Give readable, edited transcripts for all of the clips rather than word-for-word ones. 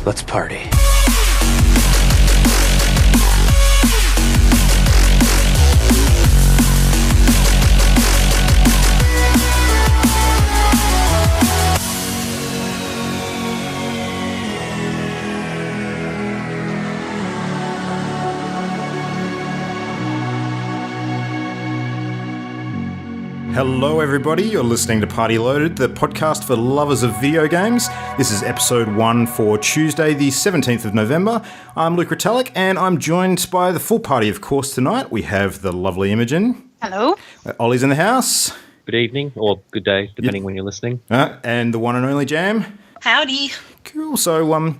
Let's party. Hello everybody, you're listening to Party Loaded, the podcast for lovers of video games. This is episode 1 for Tuesday, the 17th of November. I'm Luke Retallick, and I'm joined by the full party, of course, tonight. We have the lovely Imogen. Hello. Ollie's in the house. Good evening, or good day, depending when you're listening. And the one and only Jam. Howdy. Cool, so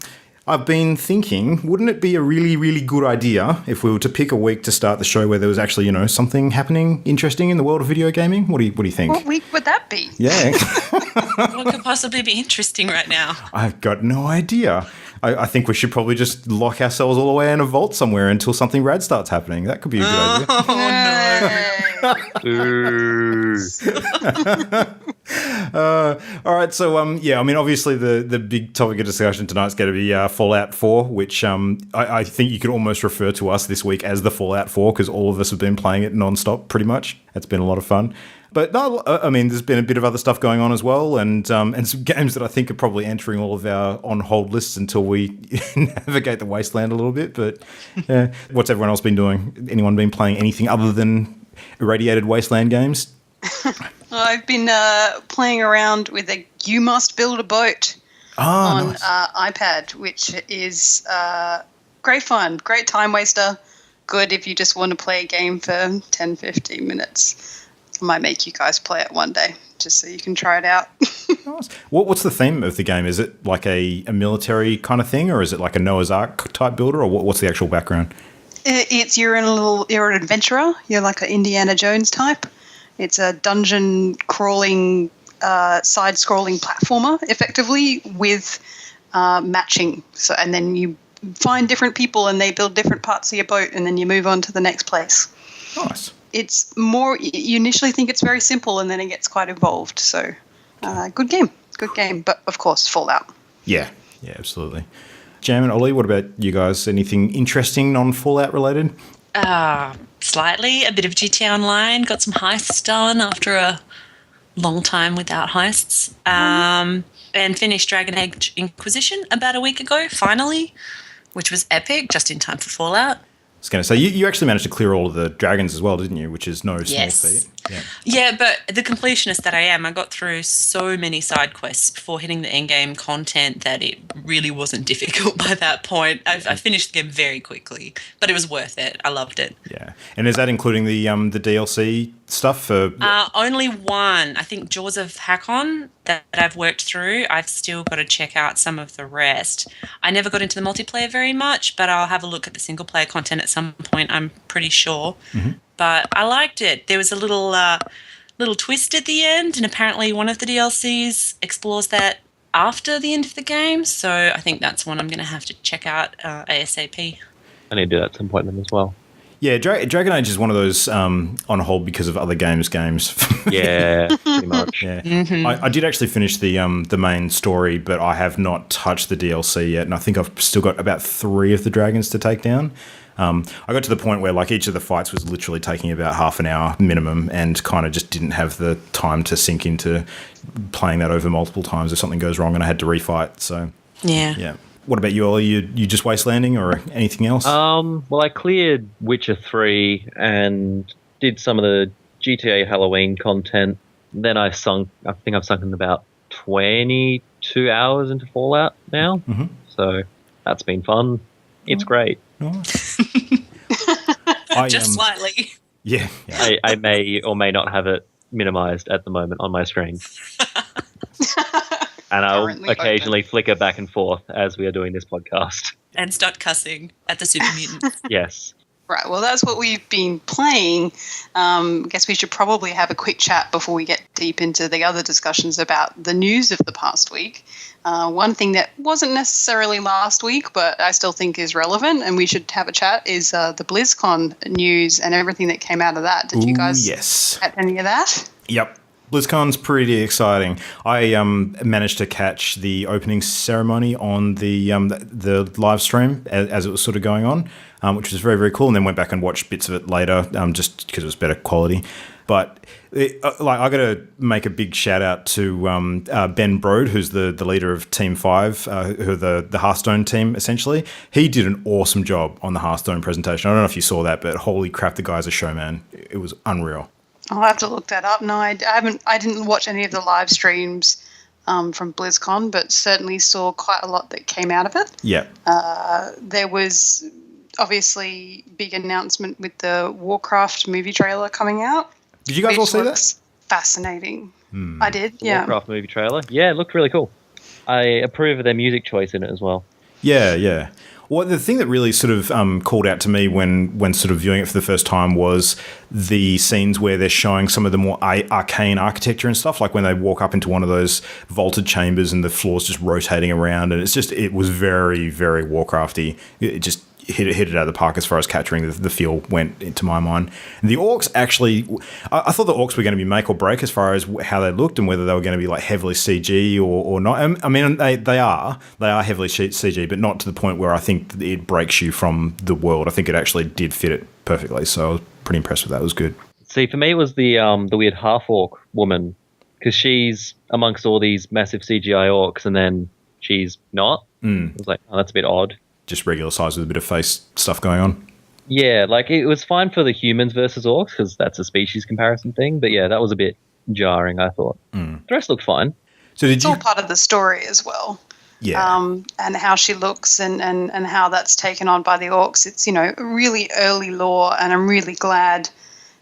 I've been thinking, wouldn't it be a really, really good idea if we were to pick a week to start the show where there was actually, something happening interesting in the world of video gaming? What do you think? What week would that be? Yeah. What could possibly be interesting right now? I've got no idea. I think we should probably just lock ourselves all the way in a vault somewhere until something rad starts happening. That could be a good idea. Oh, All right, so obviously the big topic of discussion tonight is going to be Fallout 4, which I think you could almost refer to us this week as the Fallout 4 because all of us have been playing it non-stop pretty much. It's been a lot of fun. But no, there's been a bit of other stuff going on as well, and some games that I think are probably entering all of our on-hold lists until we navigate the wasteland a little bit. But yeah, what's everyone else been doing? Anyone been playing anything other than irradiated wasteland games? I've been playing around with a You Must Build a Boat on nice. iPad, which is great fun, great time waster, good if you just want to play a game for 10, 15 minutes. I might make you guys play it one day just so you can try it out. Nice. What's the theme of the game? Is it like a military kind of thing, or is it like a Noah's Ark type builder, or what's the actual background? You're an adventurer. You're like an Indiana Jones type. It's a dungeon crawling, side-scrolling platformer, effectively with matching. So, and then you find different people, and they build different parts of your boat, and then you move on to the next place. Nice. It's more. You initially think it's very simple, and then it gets quite involved. So, good game. But of course, Fallout. Yeah, absolutely. Jam and Ollie, what about you guys? Anything interesting non-Fallout related? Slightly. A bit of GTA Online. Got some heists done after a long time without heists. And finished Dragon Age Inquisition about a week ago, finally, which was epic, just in time for Fallout. I was going to say, you actually managed to clear all of the dragons as well, didn't you? Which is no small feat. Yeah, but the completionist that I am, I got through so many side quests before hitting the end-game content that it really wasn't difficult by that point. I finished the game very quickly, but it was worth it. I loved it. Yeah. And is that including the DLC stuff? Only one. I think Jaws of Hakon that I've worked through. I've still got to check out some of the rest. I never got into the multiplayer very much, but I'll have a look at the single-player content at some point, I'm pretty sure. Mm-hmm. But I liked it. There was a little twist at the end, and apparently one of the DLCs explores that after the end of the game. So I think that's one I'm going to have to check out ASAP. I need to do that at some point then as well. Yeah, Dragon Age is one of those on hold because of other games. Yeah, pretty much. Yeah. Mm-hmm. I did actually finish the main story, but I have not touched the DLC yet, and I think I've still got about 3 of the dragons to take down. I got to the point where like each of the fights was literally taking about half an hour minimum, and kind of just didn't have the time to sink into playing that over multiple times if something goes wrong and I had to refight. So yeah. What about you, Ollie? You just wastelanding or anything else? Well, I cleared Witcher 3 and did some of the GTA Halloween content. Then I think I've sunk in about 22 hours into Fallout now. Mm-hmm. So that's been fun. It's great. Nice. Just slightly. Yeah. I may or may not have it minimized at the moment on my screen. And I'll occasionally flicker back and forth as we are doing this podcast. And start cussing at the super mutants. Yes. Right, well, that's what we've been playing. I guess we should probably have a quick chat before we get deep into the other discussions about the news of the past week. One thing that wasn't necessarily last week, but I still think is relevant, and we should have a chat, is the Blizzcon news and everything that came out of that. Did you guys yes. get any of that? Yep. BlizzCon's pretty exciting. I managed to catch the opening ceremony on the live stream as it was sort of going on, which was very, very cool, and then went back and watched bits of it later just because it was better quality. But I got to make a big shout out to Ben Brode, who's the leader of Team 5, who are the Hearthstone team, essentially. He did an awesome job on the Hearthstone presentation. I don't know if you saw that, but holy crap, the guy's a showman. It was unreal. I'll have to look that up. No, I didn't watch any of the live streams from BlizzCon, but certainly saw quite a lot that came out of it. Yeah. There was obviously big announcement with the Warcraft movie trailer coming out. Did you guys all see that? Fascinating. I did, yeah. Warcraft movie trailer. Yeah, it looked really cool. I approve of their music choice in it as well. Yeah, yeah. Well, the thing that really sort of called out to me when sort of viewing it for the first time was the scenes where they're showing some of the more arcane architecture and stuff, like when they walk up into one of those vaulted chambers and the floor's just rotating around, and it was very, very Warcrafty. It just hit it out of the park as far as capturing the feel went, into my mind. And the orcs actually, I thought the orcs were going to be make or break as far as how they looked and whether they were going to be like heavily CG or not. I mean, they are heavily CG, but not to the point where I think it breaks you from the world. I think it actually did fit it perfectly. So I was pretty impressed with that. It was good. See, for me, it was the weird half-orc woman, because she's amongst all these massive CGI orcs and then she's not. I was like, oh, that's a bit odd. Just regular size with a bit of face stuff going on. Yeah, like it was fine for the humans versus orcs because that's a species comparison thing. But yeah, that was a bit jarring, I thought. The rest looked fine. So it's all part of the story as well. Yeah. And how she looks and how that's taken on by the orcs. It's, really early lore, and I'm really glad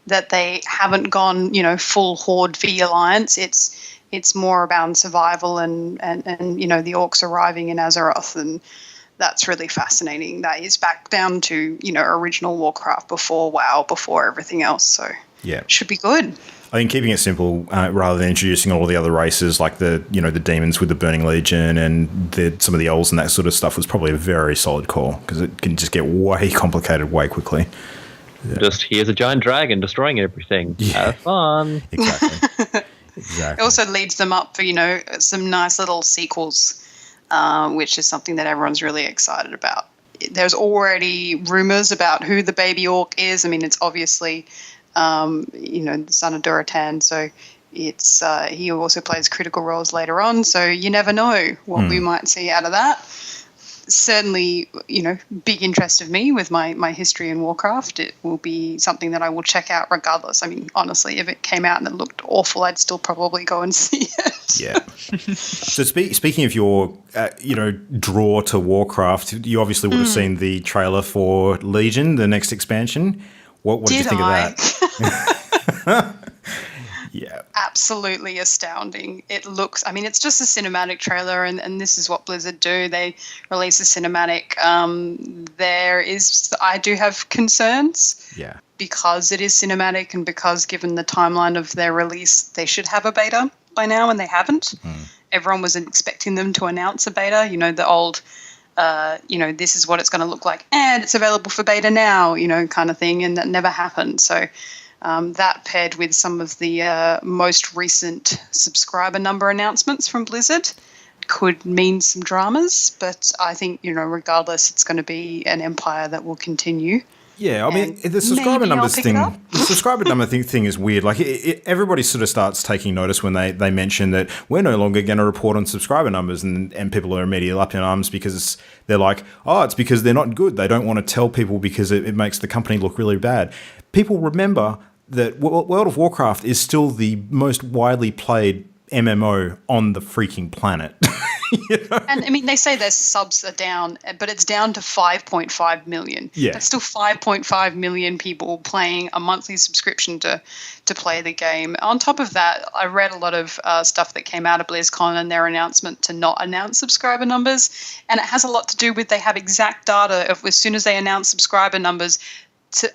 that they haven't gone, full Horde v Alliance. It's more about survival and the orcs arriving in Azeroth, and that's really fascinating. That is back down to, original Warcraft before WoW, before everything else. So yeah, it should be good. I think keeping it simple rather than introducing all the other races like the demons with the Burning Legion and some of the elves and that sort of stuff was probably a very solid call, because it can just get way complicated way quickly. Yeah. Just here's a giant dragon destroying everything. Yeah. Have fun. Exactly. It also leads them up for, some nice little sequels, which is something that everyone's really excited about. There's already rumors about who the baby orc is. I mean, it's obviously, the son of Duratan, so it's he also plays critical roles later on, so you never know what we might see out of that. Certainly, big interest of me with my history in Warcraft. It will be something that I will check out regardless. I mean, honestly, if it came out and it looked awful, I'd still probably go and see it. Yeah. So speaking of your, draw to Warcraft, you obviously would have seen the trailer for Legion, the next expansion. What did you think of that? Yeah. Absolutely astounding. It looks, it's just a cinematic trailer, and this is what Blizzard do. They release a cinematic. I do have concerns. Yeah. Because it is cinematic, and because given the timeline of their release, they should have a beta by now, and they haven't. Everyone was expecting them to announce a beta, the old, this is what it's going to look like, and it's available for beta now, kind of thing, and that never happened. So that paired with some of the most recent subscriber number announcements from Blizzard could mean some dramas, but I think, regardless, it's going to be an empire that will continue. Yeah, I mean, the subscriber numbers thing, thing is weird. Like, everybody sort of starts taking notice when they mention that we're no longer going to report on subscriber numbers, and people are immediately up in arms because they're like, oh, it's because they're not good. They don't want to tell people because it makes the company look really bad. People remember that World of Warcraft is still the most widely played MMO on the freaking planet. And they say their subs are down, but it's down to 5.5 million. Yeah. That's still 5.5 million people playing a monthly subscription to play the game. On top of that, I read a lot of stuff that came out of BlizzCon and their announcement to not announce subscriber numbers, and it has a lot to do with they have exact data of as soon as they announce subscriber numbers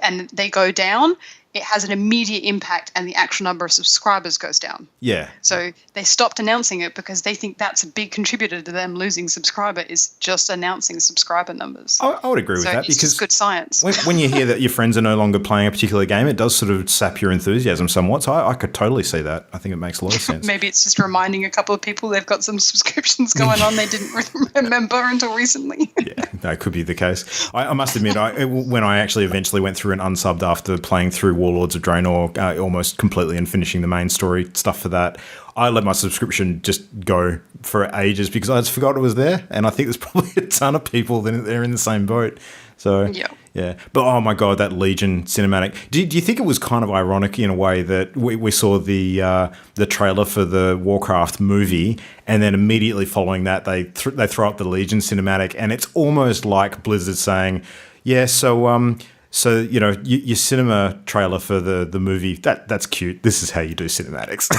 and they go down, it has an immediate impact and the actual number of subscribers goes down. Yeah. So they stopped announcing it because they think that's a big contributor to them losing subscriber, is just announcing subscriber numbers. I would agree with that, it's because just good science. when you hear that your friends are no longer playing a particular game, it does sort of sap your enthusiasm somewhat. So I could totally see that. I think it makes a lot of sense. Maybe it's just reminding a couple of people they've got some subscriptions going on they didn't remember until recently. Yeah, that could be the case. I must admit, when I actually eventually went through and unsubbed after playing through Warlords of Draenor almost completely and finishing the main story stuff for that, I let my subscription just go for ages because I just forgot it was there. And I think there's probably a ton of people that are in the same boat. So, yeah. But, oh, my God, that Legion cinematic. Do you think it was kind of ironic in a way that we saw the trailer for the Warcraft movie, and then immediately following that they throw up the Legion cinematic, and it's almost like Blizzard saying, yeah, so you know, your cinema trailer for the movie, that's cute. This is how you do cinematics.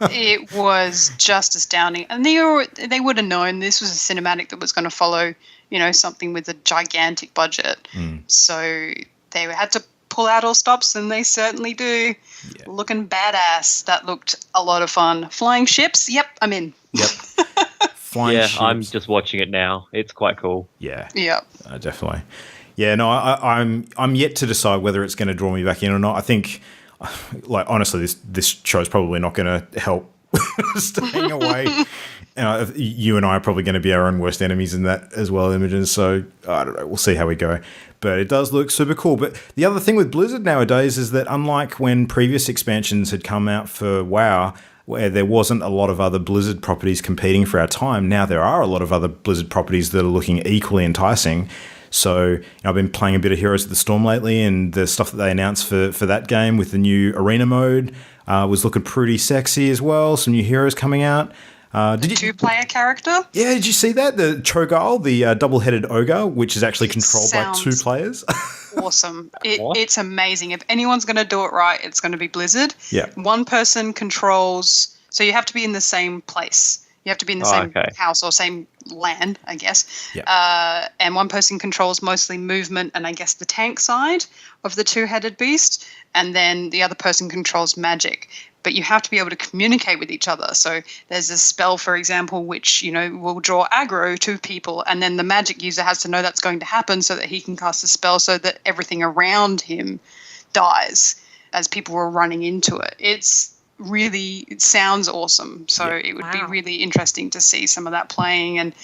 It was just astounding. And they would have known this was a cinematic that was going to follow, you know, something with a gigantic budget. So they had to pull out all stops, and they certainly do. Yeah. Looking badass. That looked a lot of fun. Flying ships? Yep, I'm in. Yep. Flying ships. I'm just watching it now. It's quite cool. Yeah. Yep. Definitely. Yeah, no, I'm yet to decide whether it's going to draw me back in or not. I think, like, honestly, this show's probably not going to help staying away. You and I are probably going to be our own worst enemies in that as well, Imogen. So I don't know. We'll see how we go. But it does look super cool. But the other thing with Blizzard nowadays is that unlike when previous expansions had come out for WoW, where there wasn't a lot of other Blizzard properties competing for our time, now there are a lot of other Blizzard properties that are looking equally enticing. So I've been playing a bit of Heroes of the Storm lately, and the stuff that they announced for that game with the new arena mode was looking pretty sexy as well. Some new heroes coming out. Did you two-player character? Yeah, did you see that? The Cho'Gall, the double-headed ogre, which is actually controlled by 2 players. Awesome. It's amazing. If anyone's going to do it right, it's going to be Blizzard. Yeah. One person controls... So you have to be in the same place. You have to be in the same house or same land, I guess. Yeah. And one person controls mostly movement and I guess the tank side of the two-headed beast. And then the other person controls magic. But you have to be able to communicate with each other. So there's a spell, for example, which, you know, will draw aggro to people. And then the magic user has to know that's going to happen so that he can cast a spell so that everything around him dies as people were running into it. It sounds awesome. So it would be really interesting to see some of that playing. And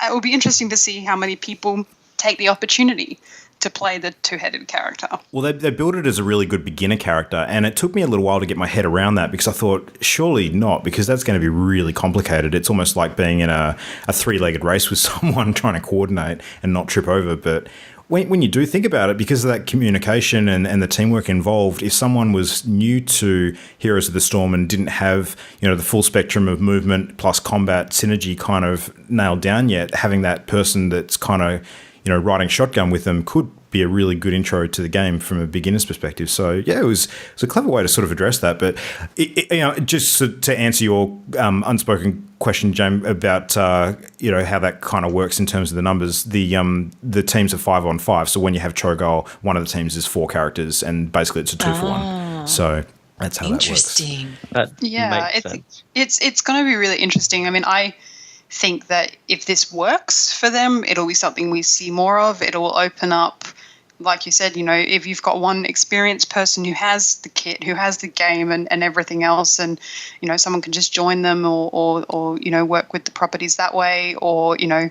it would be interesting to see how many people take the opportunity to play the two-headed character. Well, they built it as a really good beginner character, and it took me a little while to get my head around that because I thought, surely not, because that's going to be really complicated. It's almost like being in a three-legged race with someone trying to coordinate and not trip over. But when you do think about it, because of that communication and the teamwork involved, if someone was new to Heroes of the Storm and didn't have, you know, the full spectrum of movement plus combat synergy kind of nailed down yet, having that person that's kind of, you know, riding shotgun with them could be a really good intro to the game from a beginner's perspective. So yeah, it was a clever way to sort of address that. But you know, just to answer your unspoken question, James, about you know, how that kind of works in terms of the numbers. The teams are 5-on-5. So when you have Cho'Gall, one of the teams is 4 characters, and basically it's a 2-for-1. So that's how that works. Interesting. That makes sense. It's going to be really interesting. I mean, I think that if this works for them, it'll be something we see more of. It'll open up, like you said, you know, if you've got one experienced person who has the kit, who has the game and everything else, and, you know, someone can just join them or you know, work with the properties that way, or, you know,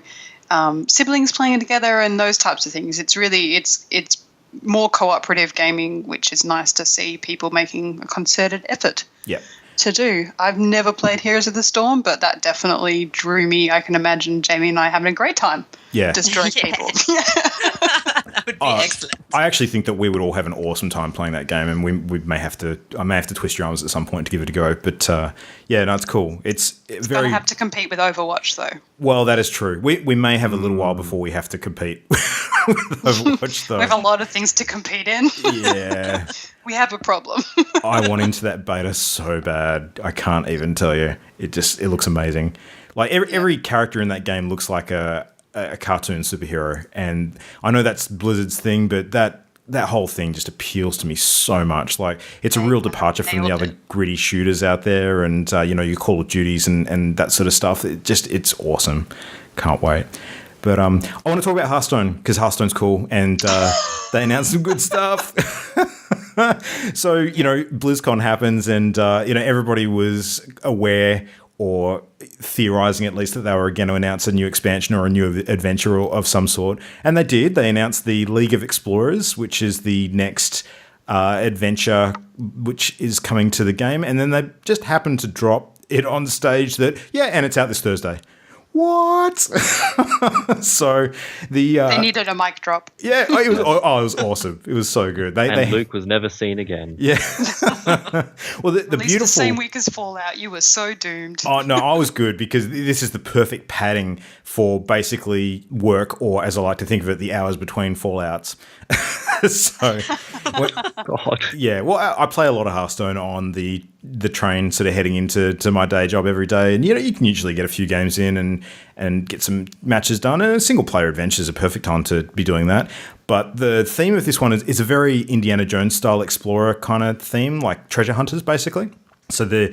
siblings playing together and those types of things. It's really, it's more cooperative gaming, which is nice to see people making a concerted effort. Yeah. To do. I've never played Heroes of the Storm, but that definitely drew me. I can imagine Jamie and I having a great time destroying people. That would be excellent. I actually think that we would all have an awesome time playing that game, and I may have to twist your arms at some point to give it a go. But yeah, no, it's cool. It's very going to have to compete with Overwatch, though. Well, that is true. We may have a little while before we have to compete with Overwatch, though. We have a lot of things to compete in. Yeah. We have a problem. I want into that beta so bad. I can't even tell you. It looks amazing. Like every character in that game looks like a cartoon superhero, and I know that's Blizzard's thing, but that that whole thing just appeals to me so much. Like, it's a real departure from the other gritty shooters out there, and your Call of Duties and that sort of stuff. It's awesome. Can't wait. But I want to talk about Hearthstone, because Hearthstone's cool, and they announced some good stuff. So, BlizzCon happens, and everybody was aware, or theorizing at least, that they were going to announce a new expansion or a new adventure of some sort. And they did. They announced the League of Explorers, which is the next adventure which is coming to the game. And then they just happened to drop it on stage and it's out this Thursday. What? So they needed a mic drop. Yeah, it was awesome. It was so good. Luke was never seen again. Yeah. Well, the At least beautiful. the same week as Fallout, you were so doomed. Oh no, I was good, because this is the perfect padding for basically work, or as I like to think of it, the hours between Fallouts. So, God. Yeah. Well, I play a lot of Hearthstone on the train, sort of heading into my day job every day, and you can usually get a few games in and get some matches done. And a single player adventure is a perfect time to be doing that. But the theme of this one is a very Indiana Jones style explorer kind of theme, like treasure hunters, basically. So they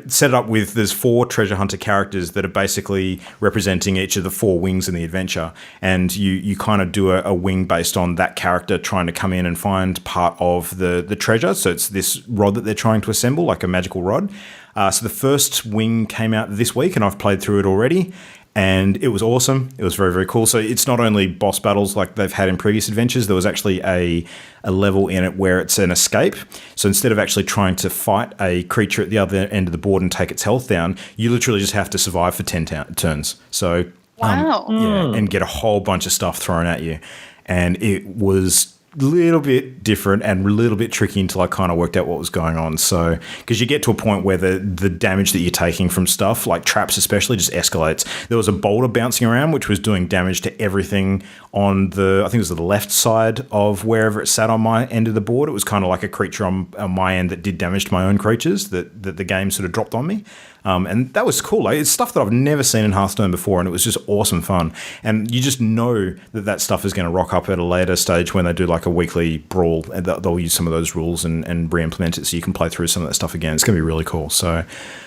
set it up with, there's 4 treasure hunter characters that are basically representing each of the 4 wings in the adventure. And you kind of do a wing based on that character trying to come in and find part of the treasure. So it's this rod that they're trying to assemble, like a magical rod. So the first wing came out this week, and I've played through it already. And it was awesome. It was very, very cool. So it's not only boss battles like they've had in previous adventures. There was actually a level in it where it's an escape. So instead of actually trying to fight a creature at the other end of the board and take its health down, you literally just have to survive for 10 turns. So wow. and get a whole bunch of stuff thrown at you. And it was a little bit different and a little bit tricky until I kind of worked out what was going on. So, because you get to a point where the damage that you're taking from stuff, like traps especially, just escalates. There was a boulder bouncing around, which was doing damage to everything on I think it was the left side of wherever it sat on my end of the board. It was kind of like a creature on my end that did damage to my own creatures that the game sort of dropped on me. And that was cool. Like, it's stuff that I've never seen in Hearthstone before, and it was just awesome fun. And you just know that stuff is going to rock up at a later stage when they do like a weekly brawl, and they'll use some of those rules and re-implement it so you can play through some of that stuff again. It's going to be really cool. So,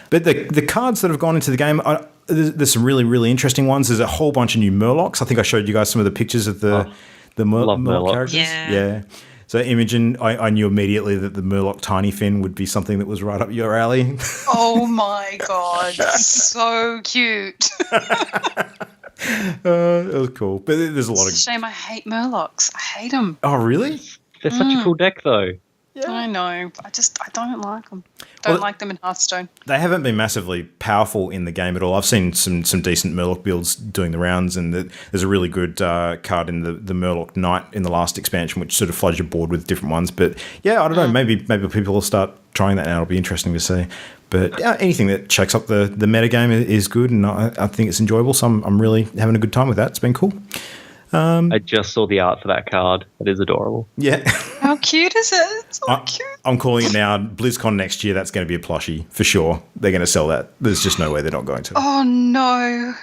but the cards that have gone into the game, there's some really, really interesting ones. There's a whole bunch of new Murlocs. I think I showed you guys some of the pictures of the Murloc characters. Yeah. So Imogen, I knew immediately that the Murloc Tiny Fin would be something that was right up your alley. Oh my god, so cute. It was cool. But there's a lot of... It's a shame I hate Murlocs. I hate them. Oh, really? They're such a cool deck, though. Yeah. I know. I don't like them. Don't like them in Hearthstone. They haven't been massively powerful in the game at all. I've seen some decent Murloc builds doing the rounds, and there's a really good card in the Murloc Knight in the last expansion, which sort of floods your board with different ones. But yeah, I don't know. Maybe people will start trying that now. It'll be interesting to see. But anything that shakes up the metagame is good, and I think it's enjoyable. So I'm really having a good time with that. It's been cool. I just saw the art for that card. It is adorable. Yeah. How cute is it? It's so cute. I'm calling it now. BlizzCon next year, that's going to be a plushie for sure. They're going to sell that. There's just no way they're not going to. Oh, no.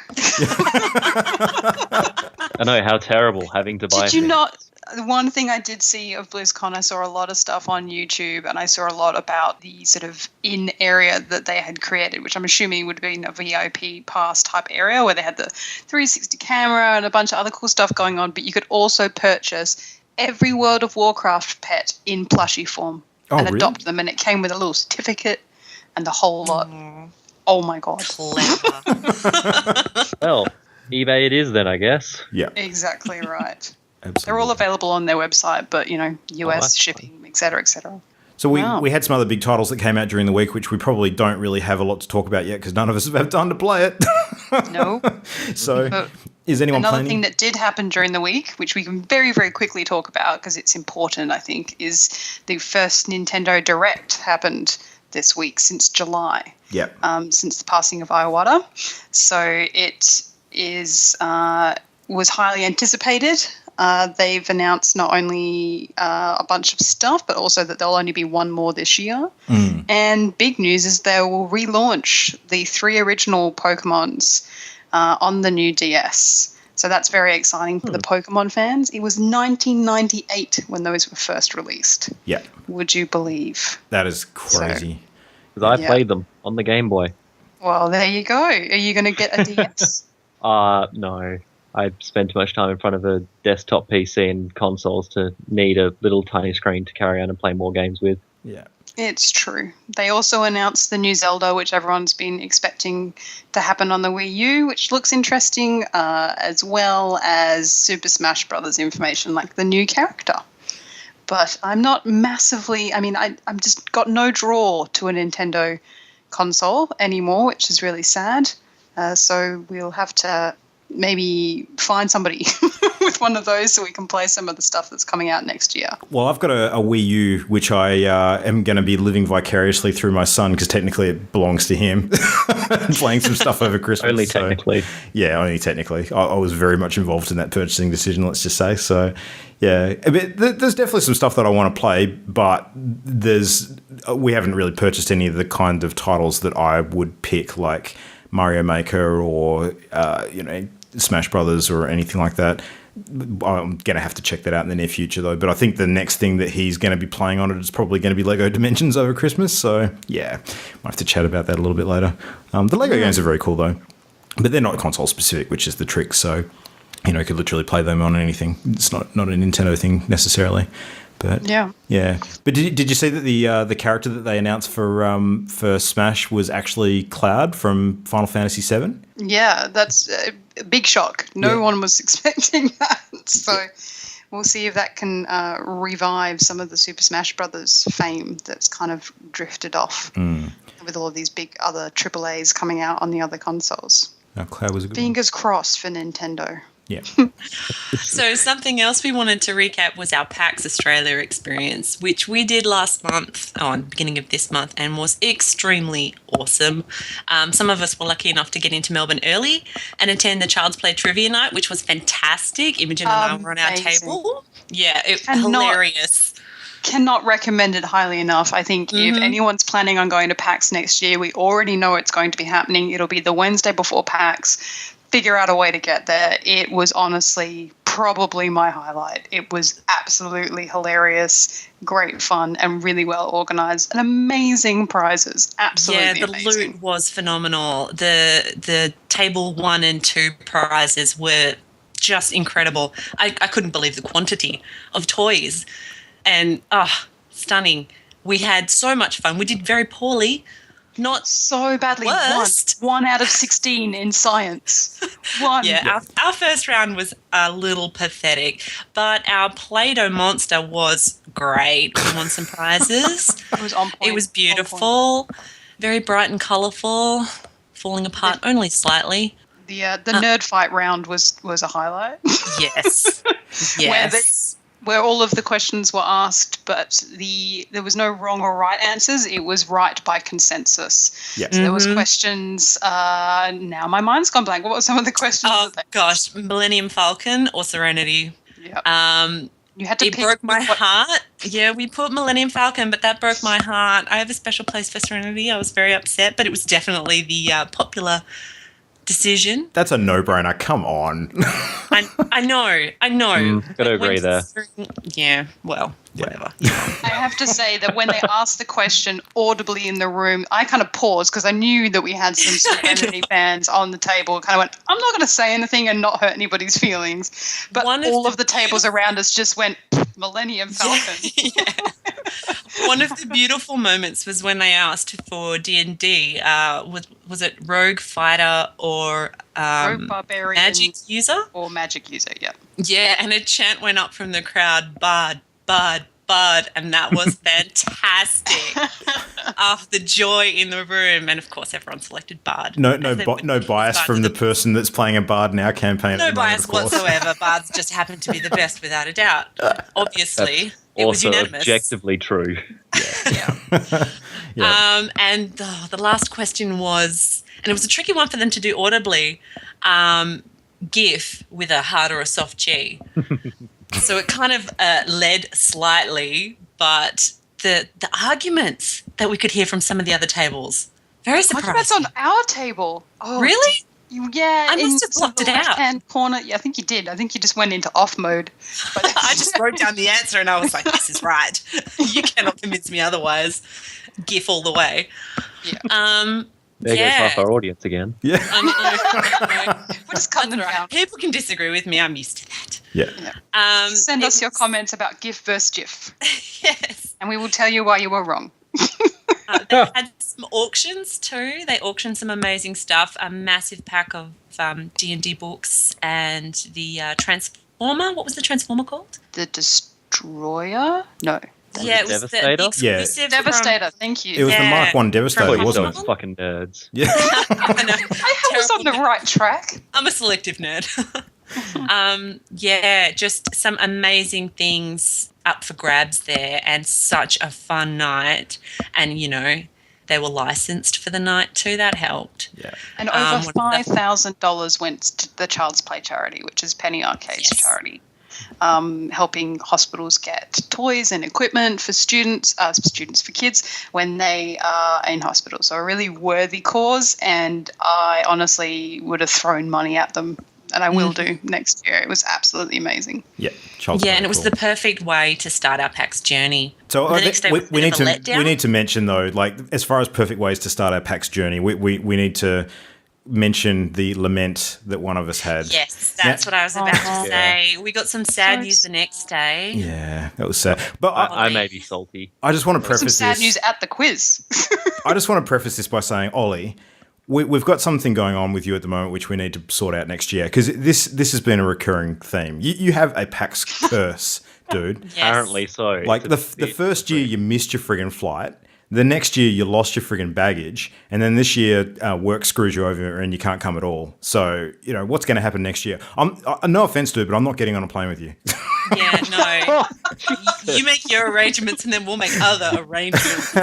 I know, how terrible having to buy Did you not... The one thing I did see of BlizzCon, I saw a lot of stuff on YouTube, and I saw a lot about the sort of in area that they had created, which I'm assuming would be a VIP pass type area where they had the 360 camera and a bunch of other cool stuff going on. But you could also purchase every World of Warcraft pet in plushie form and adopt them, and it came with a little certificate and the whole lot. Oh my god! Clever. Well, eBay it is then, I guess. Yeah. Exactly right. Absolutely. They're all available on their website, but, US shipping, et cetera, et cetera. So we had some other big titles that came out during the week, which we probably don't really have a lot to talk about yet because none of us have had time to play it. No. So is anyone Another planning? thing that did happen during the week, which we can very, very quickly talk about because it's important, I think, is the first Nintendo Direct happened this week since July. Yeah. Since the passing of Iwata. So it was highly anticipated. They've announced not only a bunch of stuff, but also that there'll only be one more this year. And big news is they will relaunch the 3 original Pokemons on the new DS. So that's very exciting for the Pokemon fans. It was 1998 when those were first released. Yeah. Would you believe? That is crazy. Because I played them on the Game Boy. Well, there you go. Are you going to get a DS? No. I spend too much time in front of a desktop PC and consoles to need a little tiny screen to carry on and play more games with. Yeah. It's true. They also announced the new Zelda, which everyone's been expecting to happen on the Wii U, which looks interesting, as well as Super Smash Brothers information, like the new character. But I'm not massively... I mean, I'm just got no draw to a Nintendo console anymore, which is really sad. So we'll have to maybe find somebody with one of those so we can play some of the stuff that's coming out next year. Well, I've got a Wii U, which I am going to be living vicariously through my son, because technically it belongs to him, playing some stuff over Christmas. Only technically. Yeah, only technically. I was very much involved in that purchasing decision, let's just say. So, yeah, there's definitely some stuff that I want to play, but we haven't really purchased any of the kind of titles that I would pick, like Mario Maker or, Smash Brothers or anything like that. I'm going to have to check that out in the near future, though. But I think the next thing that he's going to be playing on it is probably going to be Lego Dimensions over Christmas. So, yeah, might have to chat about that a little bit later. The Lego games are very cool, though. But they're not console specific, which is the trick. So, you could literally play them on anything. It's not a Nintendo thing necessarily. But yeah. But did you see that the character that they announced for Smash was actually Cloud from Final Fantasy VII? Yeah, that's a big shock. No one was expecting that. So we'll see if that can revive some of the Super Smash Brothers fame that's kind of drifted off with all of these big other AAAs coming out on the other consoles. No, Cloud was a good Fingers crossed for Nintendo. Yeah. So something else we wanted to recap was our PAX Australia experience, which we did last month, beginning of this month, and was extremely awesome. Some of us were lucky enough to get into Melbourne early and attend the Child's Play Trivia Night, which was fantastic. Imogen and I were on our table. Yeah, hilarious. Cannot recommend it highly enough. I think if anyone's planning on going to PAX next year, we already know it's going to be happening. It'll be the Wednesday before PAX. Figure out a way to get there. It was honestly probably my highlight. It was absolutely hilarious, great fun, and really well organized, and amazing prizes. Absolutely amazing. The loot was phenomenal. The table 1 and 2 prizes were just incredible. I couldn't believe the quantity of toys, and stunning. We had so much fun. We did very poorly. Not so badly. Worst. 1 out of 16 in science. 1. Yeah, our first round was a little pathetic, but our Play-Doh monster was great. We won some prizes. It was on point. It was beautiful, very bright and colourful, falling apart only slightly. The nerd fight round was a highlight. Yes. Yes. Where all of the questions were asked, but there was no wrong or right answers. It was right by consensus. Yes. So there was questions. Now my mind's gone blank. What were some of the questions? Oh gosh, Millennium Falcon or Serenity. Yep. You had to. It broke my heart. Yeah, we put Millennium Falcon, but that broke my heart. I have a special place for Serenity. I was very upset, but it was definitely the popular decision. That's a no-brainer. Come on. I know. Gotta agree there. Yeah, well, whatever. I have to say that when they asked the question audibly in the room, I kind of paused because I knew that we had some Serenity fans on the table. Kind of went, I'm not going to say anything and not hurt anybody's feelings. But all of the tables around us just went, Millennium Falcon. Yeah. One of the beautiful moments was when they asked for D&D. Was it Rogue Fighter or Rogue Barbarian Magic User? Or Magic User, yeah. Yeah, and a chant went up from the crowd, Bard, Bard, Bard, and that was fantastic. The joy in the room, and of course everyone selected Bard. No bias from the person that's playing a Bard in our campaign. No bias whatsoever. Bards just happen to be the best, without a doubt. Obviously, it was unanimous. Objectively true. Yeah. And the last question was, and it was a tricky one for them to do audibly, GIF with a hard or a soft G. So it kind of led slightly, but the arguments that we could hear from some of the other tables, very surprising. That's on our table. Oh, really? Yeah, I must have blocked it out. Left-hand corner. Yeah, I think you did. I think you just went into off mode. But I just wrote down the answer and I was like, this is right. You cannot convince me otherwise. GIF all the way. Yeah. There goes half our audience again. Yeah. I know. We're just cutting them down. People can disagree with me. I'm used to that. Yeah. Send us your comments about GIF versus GIF. Yes. And we will tell you why you were wrong. They had some auctions too. They auctioned some amazing stuff. A massive pack of D&D books and the Transformer. What was the Transformer called? The Destroyer? No. Yeah, it was Devastator? the exclusive Devastator, thank you. It was the Mark 1 Devastator, From wasn't it? Those fucking nerds. Yeah. I know. I was on the right track. I'm a selective nerd. Yeah, just some amazing things up for grabs there and such a fun night. And, you know, they were licensed for the night too. That helped. Yeah. And over $5,000 went to the Child's Play charity, which is Penny Arcade's charity. Helping hospitals get toys and equipment for students for kids when they are in hospital. So a really worthy cause, and I honestly would have thrown money at them, and I will do next year. It was absolutely amazing. Yeah. And it was the perfect way to start our PAX journey. So The next day was a we bit need of a to letdown. we need to mention though, like as far as perfect ways to start our PAX journey, we need to mention the lament that one of us had. Yes, that's what I was about to say. We got some sad news the next day. Yeah, that was sad. But I may be salty. I just want to Some preface sad this. news at the quiz. I just want to preface this by saying, Ollie, we've got something going on with you at the moment which we need to sort out next year, because this has been a recurring theme. You have a PAX curse, dude. Yes. Like Apparently so. the first year you missed your friggin' flight. The next year you lost your friggin' baggage, and then this year work screws you over and you can't come at all. So, you know, what's going to happen next year? No offense, dude, but I'm not getting on a plane with you. Yeah, no. You make your arrangements and then we'll make other arrangements.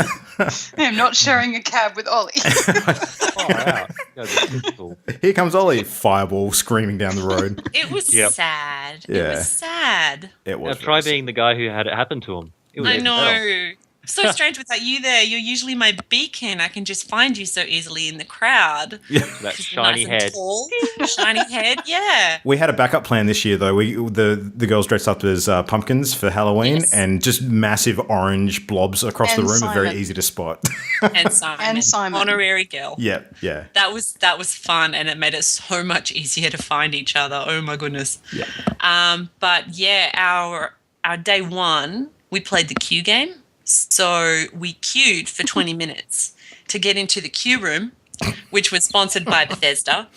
I'm not sharing a cab with Ollie. Oh, wow. You guys are typical. Here comes Ollie, fireball screaming down the road. It was sad. Yeah. It was sad. It Now was. try being the guy who had it happen to him. It was I hell. know. So strange without you there. You're usually my beacon. I can just find you so easily in the crowd. That Just shiny nice and head. tall. Shiny head, yeah. We had a backup plan this year, though. The girls dressed up as pumpkins for Halloween, Yes. and just massive orange blobs across the And room are very Simon. easy to spot. And Simon. And Simon. Honorary girl. yeah. That was fun, and it made it so much easier to find each other. Oh my goodness. Yeah. But yeah, our day one, we played the queue game. So we queued for 20 minutes to get into the queue room, which was sponsored by Bethesda,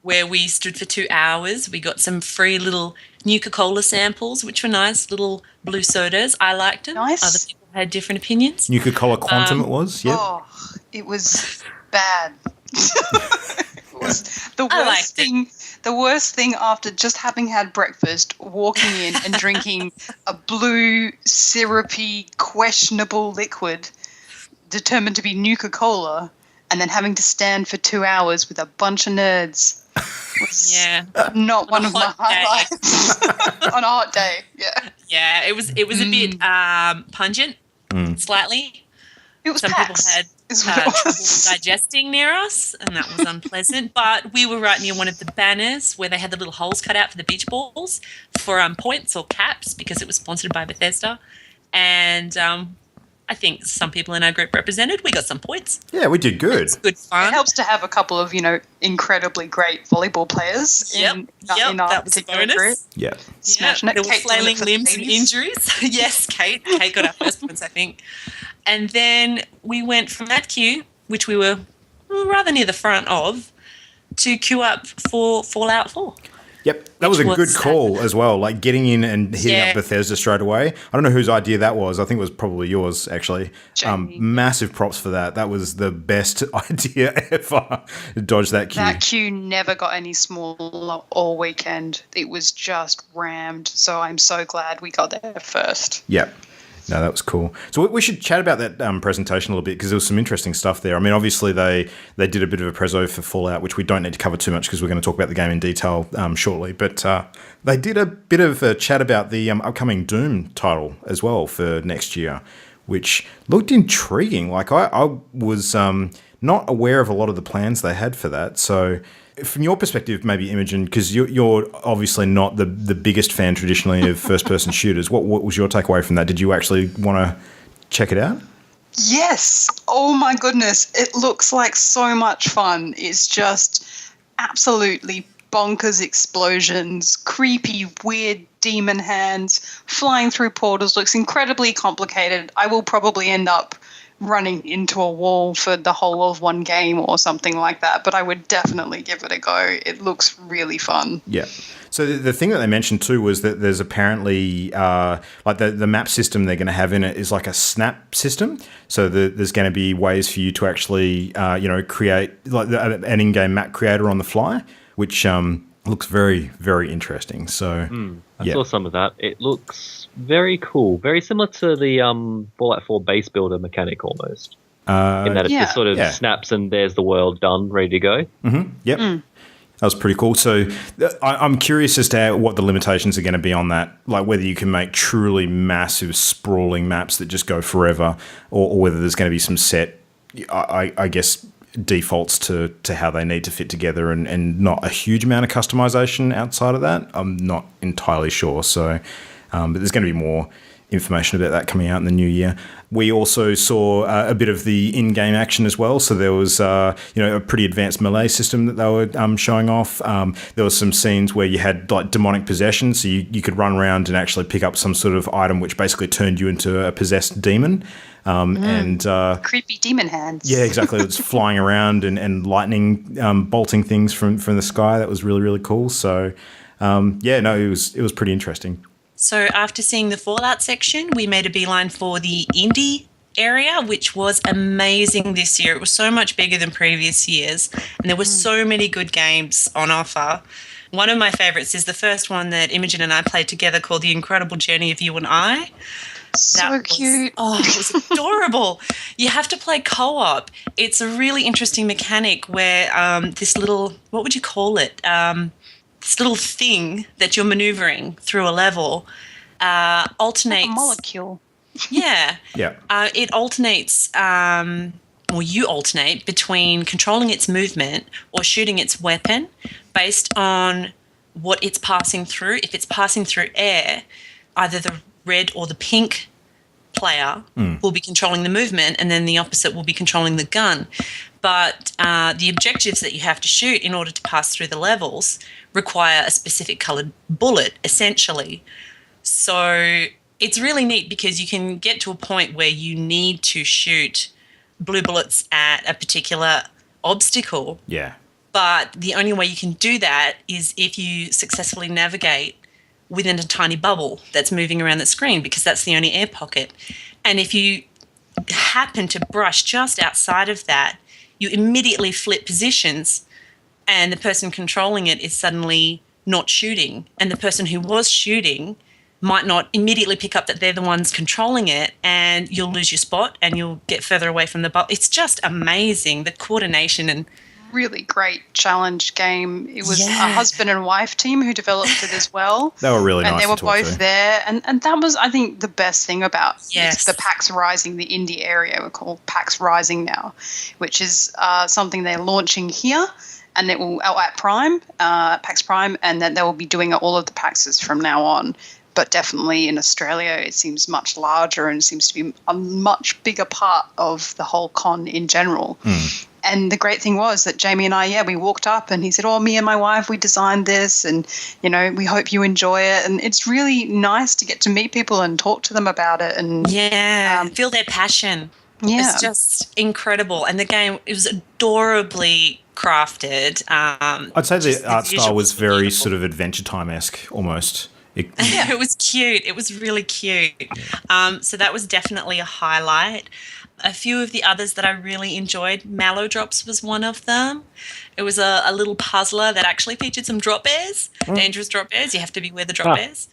where we stood for 2 hours. We got some free little Nuka-Cola samples, which were nice, little blue sodas. I liked them. Nice. Other people had different opinions. Nuka-Cola Quantum it was, yep. Oh, it was bad. It was the I worst liked it. thing. The worst thing after just having had breakfast, walking in and drinking a blue, syrupy, questionable liquid determined to be Nuka-Cola, and then having to stand for 2 hours with a bunch of nerds was Yeah. not one a of my hot day. highlights. On a hot day, yeah. Yeah, it was a bit pungent, slightly. It was Some PAX. people had is what it trouble was. digesting near us, and that was unpleasant. But we were right near one of the banners where they had the little holes cut out for the beach balls for points or caps, because it was sponsored by Bethesda. And I think some people in our group represented. We got some points. Yeah, we did good. It's good fun. It helps to have a couple of, incredibly great volleyball players in our that was a particular bonus. group. Yeah. Smashing it. There were Kate doing it flailing for the limbs and ladies. injuries. Yes, Kate. Kate got our first points, I think. And then we went from that queue, which we were rather near the front of, to queue up for Fallout 4. Yep, that was a Which good was- call as well, like getting in and hitting Yeah. up Bethesda straight away. I don't know whose idea that was. I think it was probably yours, actually. Jamie. Massive props for that. That was the best idea ever. Dodge that queue. That queue never got any smaller all weekend. It was just rammed. So I'm so glad we got there first. Yep. No, that was cool. So we should chat about that presentation a little bit, because there was some interesting stuff there. I mean, obviously they did a bit of a prezzo for Fallout, which we don't need to cover too much because we're going to talk about the game in detail shortly. But they did a bit of a chat about the upcoming Doom title as well for next year, which looked intriguing. Like I was not aware of a lot of the plans they had for that. So from your perspective, maybe Imogen, because you're obviously not the biggest fan traditionally of first-person shooters. What was your takeaway from that? Did you actually want to check it out? Yes. Oh my goodness. It looks like so much fun. It's just absolutely bonkers explosions, creepy, weird demon hands, flying through portals. Looks incredibly complicated. I will probably end up running into a wall for the whole of one game or something like that, but I would definitely give it a go. It looks really fun. Yeah. So the thing that they mentioned too was that there's apparently like the map system they're going to have in it is like a snap system. So there's going to be ways for you to actually create like an in-game map creator on the fly, which looks very, very interesting. So I saw some of that. It looks very cool, very similar to the Fallout 4 base builder mechanic almost. In that it just sort of snaps and there's the world done, ready to go. Mm-hmm. Yep. That was pretty cool. So I'm curious as to what the limitations are going to be on that, like whether you can make truly massive sprawling maps that just go forever, or whether there's going to be some set, I guess, defaults to how they need to fit together and not a huge amount of customization outside of that. I'm not entirely sure. So, but there's going to be more information about that coming out in the new year. We also saw a bit of the in-game action as well. So there was, a pretty advanced melee system that they were showing off. There was some scenes where you had like demonic possession, so you could run around and actually pick up some sort of item which basically turned you into a possessed demon. And creepy demon hands. Yeah, exactly. It was flying around and lightning bolting things from the sky. That was really, really cool. So, it was pretty interesting. So after seeing the Fallout section, we made a beeline for the indie area, which was amazing this year. It was so much bigger than previous years, and there were so many good games on offer. One of my favourites is the first one that Imogen and I played together called The Incredible Journey of You and I. So cute. It was adorable. You have to play co-op. It's a really interesting mechanic where this little, what would you call it? This little thing that you're maneuvering through a level alternates. Like a molecule. Yeah. Yeah. It alternates, or you alternate between controlling its movement or shooting its weapon based on what it's passing through. If it's passing through air, either the red or the pink player will be controlling the movement, and then the opposite will be controlling the gun. But the objectives that you have to shoot in order to pass through the levels require a specific coloured bullet, essentially. So it's really neat because you can get to a point where you need to shoot blue bullets at a particular obstacle. Yeah. But the only way you can do that is if you successfully navigate within a tiny bubble that's moving around the screen, because that's the only air pocket. And if you happen to brush just outside of that, you immediately flip positions and the person controlling it is suddenly not shooting. And the person who was shooting might not immediately pick up that they're the ones controlling it, and you'll lose your spot and you'll get further away from the bubble. It's just amazing, the coordination and really great challenge game. It was a husband and wife team who developed it as well. They were really nice. And they were to talk both to. there. And that was, I think, the best thing about the PAX Rising, the indie area. We're called PAX Rising now, which is something they're launching here. And it will at Prime, PAX Prime, and then they will be doing all of the PAXs from now on. But definitely in Australia, it seems much larger and seems to be a much bigger part of the whole con in general. And the great thing was that Jamie and I, we walked up and he said, me and my wife, we designed this and, we hope you enjoy it. And it's really nice to get to meet people and talk to them about it. And feel their passion. Yeah. It's just incredible. And the game, it was adorably crafted. I'd say the art style was very sort of Adventure Time-esque almost. It was cute. It was really cute. So that was definitely a highlight. A few of the others that I really enjoyed, Mallow Drops was one of them. It was a little puzzler that actually featured some drop bears, dangerous drop bears. You have to beware the drop bears.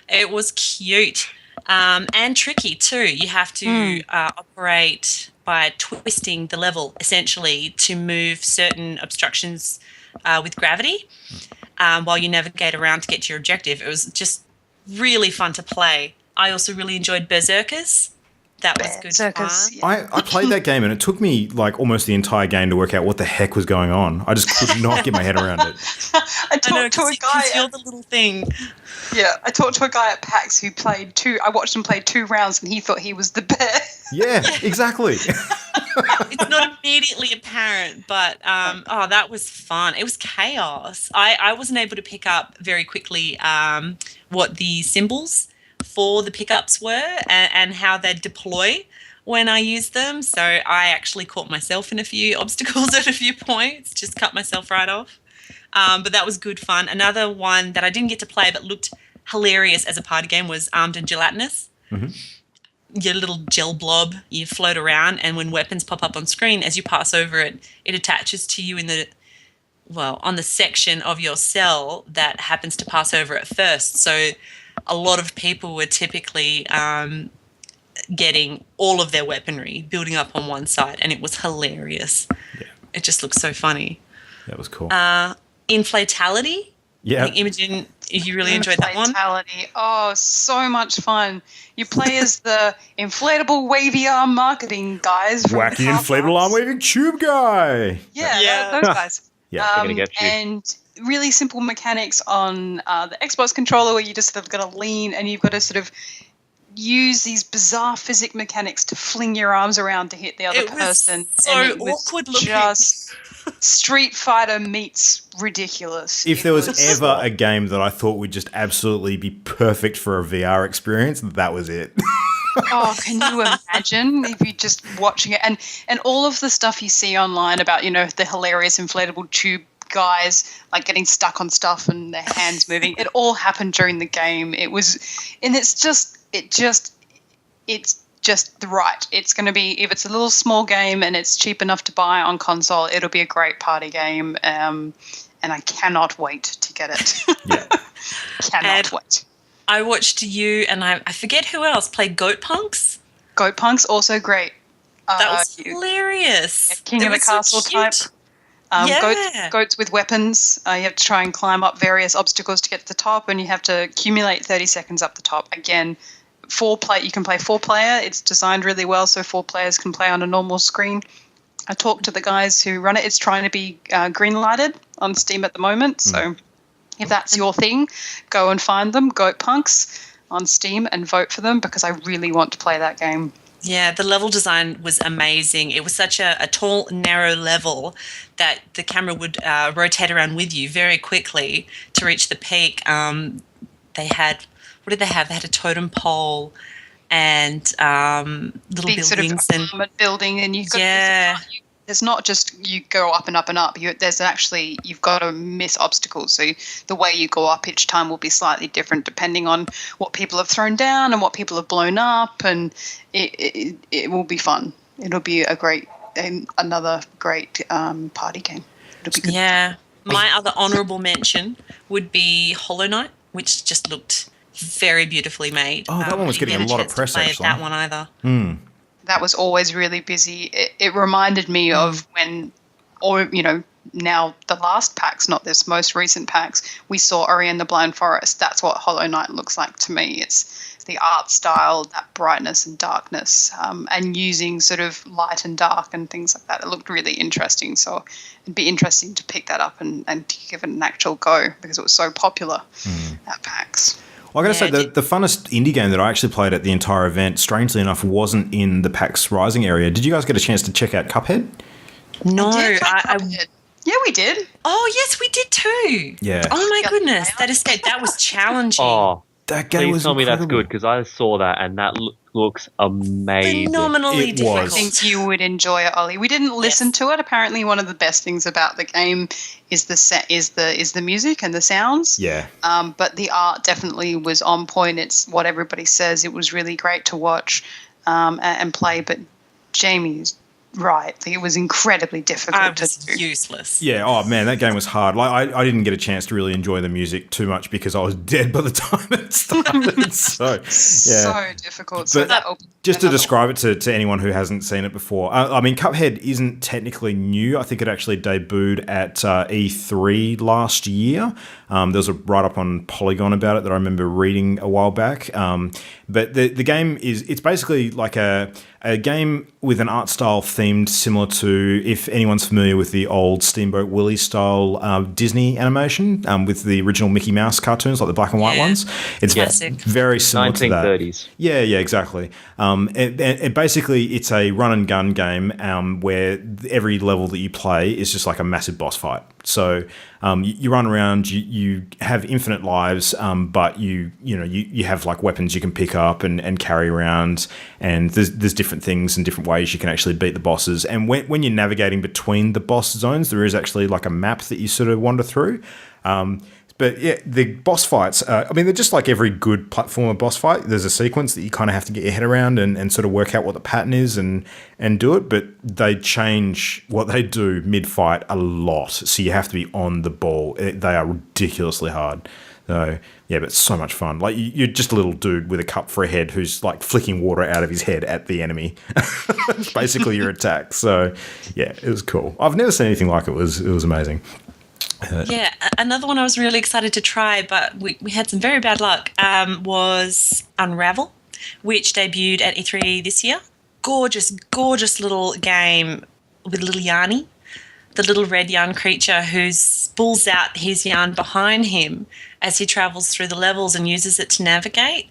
It was cute and tricky too. You have to operate by twisting the level, essentially, to move certain obstructions with gravity while you navigate around to get to your objective. It was just really fun to play. I also really enjoyed Berserkers. That was good Circus, fun. yeah. I played that game and it took me like almost the entire game to work out what the heck was going on. I just could not get my head around it. I talked to a guy. You're the little thing. Yeah, I talked to a guy at PAX who played two. I watched him play 2 rounds, and he thought he was the bear. Yeah, exactly. It's not immediately apparent, but that was fun. It was chaos. I wasn't able to pick up very quickly what the symbols for the pickups were and how they'd deploy when I used them. So I actually caught myself in a few obstacles at a few points, just cut myself right off. But that was good fun. Another one that I didn't get to play but looked hilarious as a party game was Armed and Gelatinous. Mm-hmm. Your little gel blob, you float around, and when weapons pop up on screen, as you pass over it, it attaches to you on the section of your cell that happens to pass over it first. So a lot of people were typically getting all of their weaponry building up on one side, and it was hilarious. Yeah. It just looks so funny. That was cool. Inflatality. Yeah. I think Imogen, you really enjoyed that one. Inflatality. Oh, so much fun. You play as the inflatable wavy arm marketing guys. From Wacky Car inflatable Parks. arm waving tube guy. Yeah. Those guys. Yeah, they're gonna get you. And really simple mechanics on the Xbox controller where you just sort of got to lean and you've got to sort of use these bizarre physics mechanics to fling your arms around to hit the other It was person. so and it was awkward looking. Just Street Fighter meets ridiculous. If there was ever a game that I thought would just absolutely be perfect for a VR experience, that was it. Oh, can you imagine if you just watching it and all of the stuff you see online about, the hilarious inflatable tube guys like getting stuck on stuff and their hands moving, it all happened during the game. It's just right. It's going to be, if it's a little small game and it's cheap enough to buy on console, it'll be a great party game. And I cannot wait to get it. Yeah. Cannot wait. I watched you and I forget who else played Goat Punks. Goat Punk's also great. That was hilarious. King of the Castle type. Goats with weapons. You have to try and climb up various obstacles to get to the top, and you have to accumulate 30 seconds up the top. Again, you can play 4-player. It's designed really well so 4 players can play on a normal screen. I talked to the guys who run it. It's trying to be green lighted on Steam at the moment. So if that's your thing, go and find them, Goat Punks, on Steam, and vote for them because I really want to play that game. Yeah, the level design was amazing. It was such a tall, narrow level that the camera would rotate around with you very quickly to reach the peak. They had, what did they have? They had a totem pole and little Big buildings. sort of armored building, and you've got there's not just you go up and up and up. You've got to miss obstacles. So the way you go up each time will be slightly different depending on what people have thrown down and what people have blown up, and it will be fun. It'll be another great party game. It'll be good. Yeah. My other honourable mention would be Hollow Knight, which just looked very beautifully made. Oh, that one was getting a lot of press, actually. That one either. That was always really busy. It reminded me of when, now the last PAX, not this most recent PAX, we saw Ori and the Blind Forest. That's what Hollow Knight looks like to me. It's the art style, that brightness and darkness, and using sort of light and dark and things like that. It looked really interesting. So it'd be interesting to pick that up and give it an actual go because it was so popular at PAX. Well, I got to say, the funnest indie game that I actually played at the entire event, strangely enough, wasn't in the PAX Rising area. Did you guys get a chance to check out Cuphead? No. Yeah, we did. Oh, yes, we did too. Yeah. Oh, my goodness. That was challenging. Oh, that game was please tell me that's incredible. good because I saw that and that looks amazing. Phenomenally It difficult. was. I think you would enjoy it, Ollie. We didn't listen to it. Apparently, one of the best things about the game is the music and the sounds. Yeah. But the art definitely was on point. It's what everybody says. It was really great to watch and play. But Jamie is right. Like, it was incredibly difficult I to was do. useless. Yeah, oh man, that game was hard. Like I didn't get a chance to really enjoy the music too much because I was dead by the time it started. So yeah, So difficult. So But that opened just to another describe it to anyone who hasn't seen it before, I mean, Cuphead isn't technically new. I think it actually debuted at E3 last year. There was a write-up on Polygon about it that I remember reading a while back. But the game it's basically like a game with an art style themed similar to, if anyone's familiar with the old Steamboat Willie style Disney animation with the original Mickey Mouse cartoons, like the black and white ones. It's Classic. very similar to that. 1930s. Yeah, exactly. It basically, it's a run and gun game where every level that you play is just like a massive boss fight. So you run around, you have infinite lives, but you have like weapons you can pick up and carry around, and there's different things and different ways you can actually beat the bosses. And when you're navigating between the boss zones, there is actually like a map that you sort of wander through. But yeah, the boss fights, they're just like every good platformer boss fight. There's a sequence that you kind of have to get your head around and sort of work out what the pattern is and do it. But they change what they do mid-fight a lot. So you have to be on the ball. They are ridiculously hard. So yeah, but so much fun. Like you're just a little dude with a cup for a head who's like flicking water out of his head at the enemy. It's basically your attack. So yeah, it was cool. I've never seen anything like it. It was amazing. Yeah, another one I was really excited to try, but we had some very bad luck, was Unravel, which debuted at E3 this year. Gorgeous, gorgeous little game with little Yanni, the little red yarn creature who spools out his yarn behind him as he travels through the levels and uses it to navigate,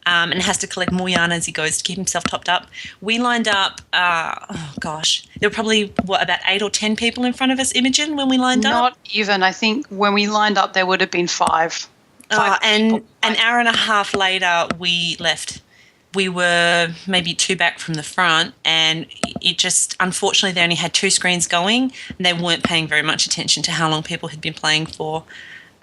and has to collect more yarn as he goes to keep himself topped up. We lined up, there were probably, about 8 or 10 people in front of us, Imogen, when we lined up? Not even. I think when we lined up, there would have been five. And people. an hour and a half later, we left. We were maybe 2 back from the front, and it just, unfortunately, they only had 2 screens going, and they weren't paying very much attention to how long people had been playing for.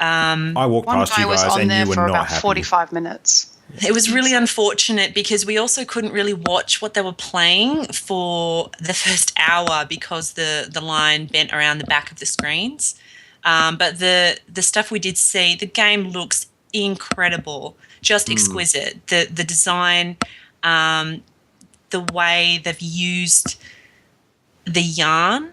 I walked past you guys and you were for not about happy. 45 minutes. It was really unfortunate because we also couldn't really watch what they were playing for the first hour because the line bent around the back of the screens. But the stuff we did see, the game looks incredible, just exquisite. The design, the way they've used the yarn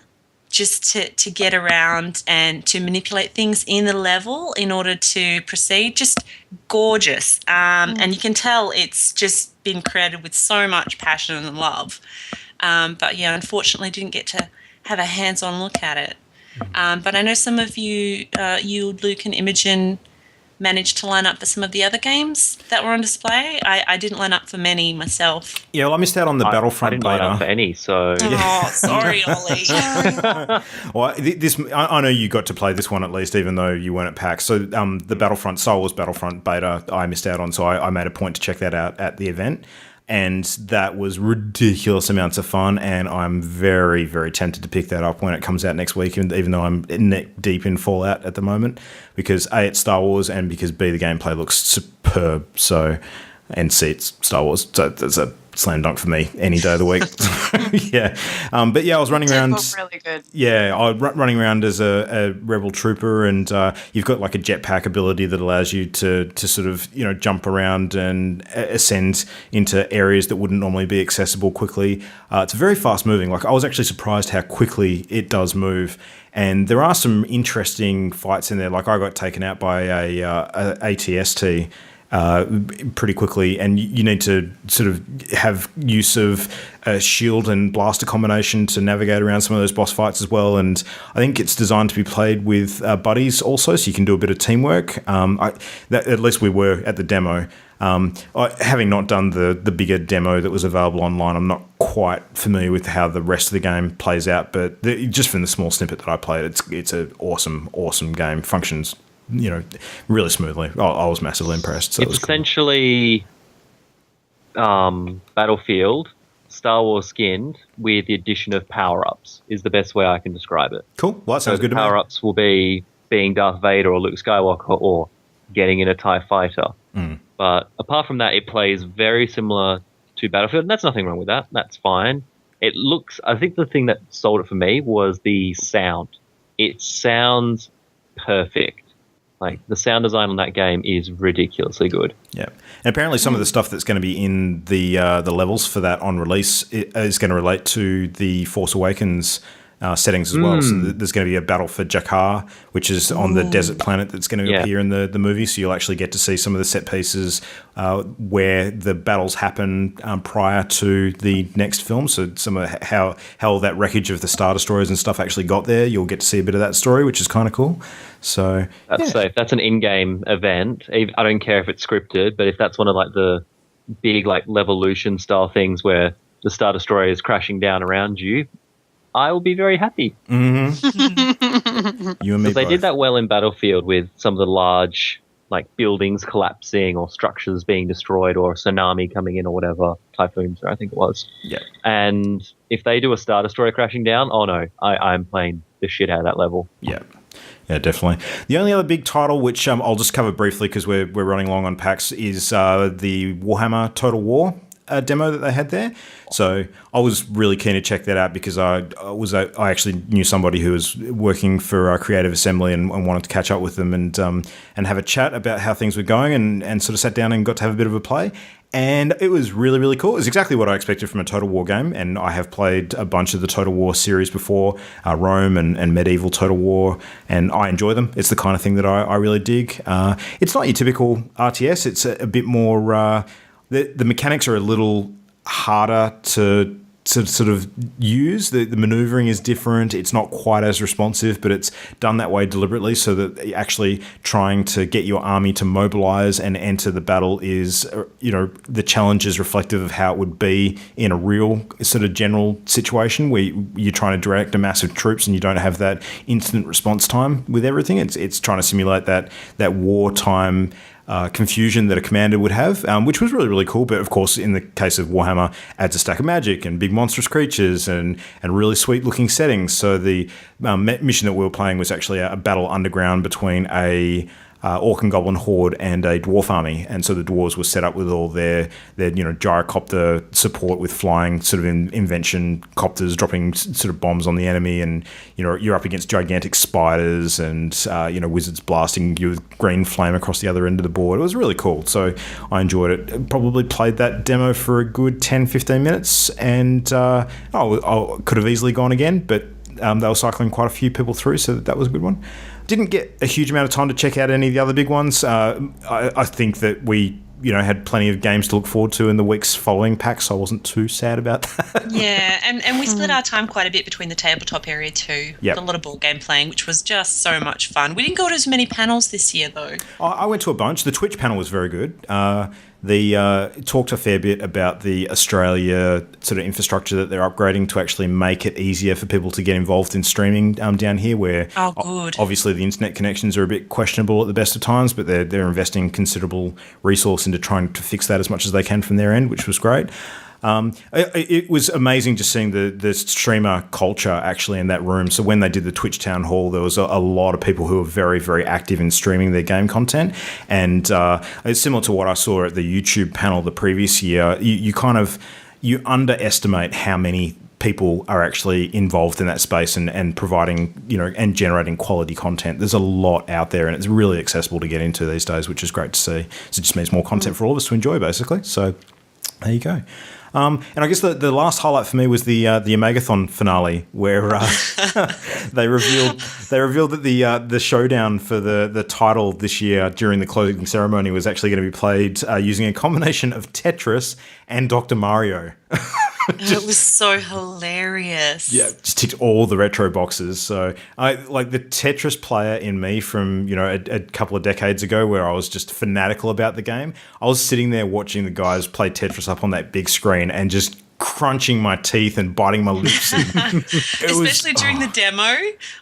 just to get around and to manipulate things in the level in order to proceed. Just gorgeous. And you can tell it's just been created with so much passion and love. But yeah, unfortunately didn't get to have a hands-on look at it. But I know some of you, Luke and Imogen, managed to line up for some of the other games that were on display. I didn't line up for many myself. Yeah, well, I missed out on the Battlefront I didn't line up for any, so... Oh, sorry, Ollie. Well, I know you got to play this one at least, even though you weren't at PAX. So the Battlefront, Star Wars Battlefront beta, I missed out on, so I made a point to check that out at the event. And that was ridiculous amounts of fun, and I'm very, very tempted to pick that up when it comes out next week, even though I'm neck deep in Fallout at the moment, because A, it's Star Wars, and because B, the gameplay looks superb, so, and C, it's Star Wars, so that's a slam dunk for me any day of the week. Yeah. But yeah, I was running around. Really good. Yeah, I was running around as a rebel trooper, and you've got like a jetpack ability that allows you to sort of, jump around and ascend into areas that wouldn't normally be accessible quickly. It's very fast moving. Like, I was actually surprised how quickly it does move. And there are some interesting fights in there. Like, I got taken out by a ATST pretty quickly, and you need to sort of have use of a shield and blaster combination to navigate around some of those boss fights as well. And I think it's designed to be played with buddies also, so you can do a bit of teamwork. At least we were at the demo. Having not done the bigger demo that was available online, I'm not quite familiar with how the rest of the game plays out, but just from the small snippet that I played, it's an awesome game. Functions really smoothly. I was massively impressed. So it's essentially Battlefield, Star Wars skinned, with the addition of power-ups, is the best way I can describe it. Cool. Well, that sounds good to me. Power-ups will be being Darth Vader or Luke Skywalker or getting in a TIE fighter. But apart from that, it plays very similar to Battlefield, and that's nothing wrong with that. That's fine. It looks. I think the thing that sold it for me was the sound. It sounds perfect. Like the sound design on that game is ridiculously good. Yeah, and apparently some of the stuff that's going to be in the levels for that on release is going to relate to the Force Awakens settings as well. So there's going to be a battle for Jakar, which is on the desert planet that's going to appear in the movie. So you'll actually get to see some of the set pieces where the battles happen prior to the next film. So some of how that wreckage of the Star Destroyers and stuff actually got there. You'll get to see a bit of that story, which is kind of cool. So that's safe. That's an in-game event. I don't care if it's scripted, but if that's one of like the big like Levolution style things where the Star Destroyer is crashing down around you, I will be very happy. Mm-hmm. You and me both. They did that well in Battlefield with some of the large like buildings collapsing or structures being destroyed or a tsunami coming in or whatever, typhoons, I think it was. Yeah. And if they do a Star Destroyer crashing down, oh no, I'm playing the shit out of that level. Yeah. Yeah, definitely. The only other big title, which I'll just cover briefly because we're running long on PAX, is the Warhammer Total War demo that they had there. So I was really keen to check that out because I actually knew somebody who was working for Creative Assembly and wanted to catch up with them and have a chat about how things were going and sort of sat down and got to have a bit of a play. And it was really, really cool. It was exactly what I expected from a Total War game. And I have played a bunch of the Total War series before, Rome and Medieval Total War, and I enjoy them. It's the kind of thing that I really dig. It's not your typical RTS. It's a bit more... The mechanics are a little harder to sort of use. The maneuvering is different. It's not quite as responsive, but it's done that way deliberately so that actually trying to get your army to mobilize and enter the battle is, the challenge is reflective of how it would be in a real sort of general situation where you're trying to direct a mass of troops and you don't have that instant response time with everything. It's trying to simulate that wartime confusion that a commander would have, which was really, really cool. But of course, in the case of Warhammer, adds a stack of magic and big monstrous creatures and really sweet looking settings. So the mission that we were playing was actually a battle underground between a orc and goblin horde and a dwarf army, and so the dwarves were set up with all their gyrocopter support with flying sort of invention copters dropping sort of bombs on the enemy, and you're up against gigantic spiders and wizards blasting you with green flame across the other end of the board. It was really cool, so I enjoyed it. Probably played that demo for a good 10-15 minutes, and I could have easily gone again, but they were cycling quite a few people through, so that was a good one. Didn't get a huge amount of time to check out any of the other big ones. I think that we, had plenty of games to look forward to in the weeks following PAX, so I wasn't too sad about that. Yeah, and we split our time quite a bit between the tabletop area too. Yep. A lot of board game playing, which was just so much fun. We didn't go to as many panels this year, though. I went to a bunch. The Twitch panel was very good. It talked a fair bit about the Australia sort of infrastructure that they're upgrading to actually make it easier for people to get involved in streaming down here, where obviously the internet connections are a bit questionable at the best of times, but they're investing considerable resource into trying to fix that as much as they can from their end, which was great. It was amazing just seeing the streamer culture actually in that room. So when they did the Twitch town hall, there was a lot of people who were very, very active in streaming their game content. And it's similar to what I saw at the YouTube panel the previous year. You underestimate how many people are actually involved in that space and providing, and generating quality content. There's a lot out there and it's really accessible to get into these days, which is great to see. So it just means more content for all of us to enjoy, basically. So there you go. And I guess the last highlight for me was the Omegathon finale, where they revealed that the showdown for the title this year during the closing ceremony was actually going to be played using a combination of Tetris and Dr Mario. It was so hilarious. Yeah, just ticked all the retro boxes. So I like the Tetris player in me from, a couple of decades ago where I was just fanatical about the game. I was sitting there watching the guys play Tetris up on that big screen and just crunching my teeth and biting my lips. Especially during the demo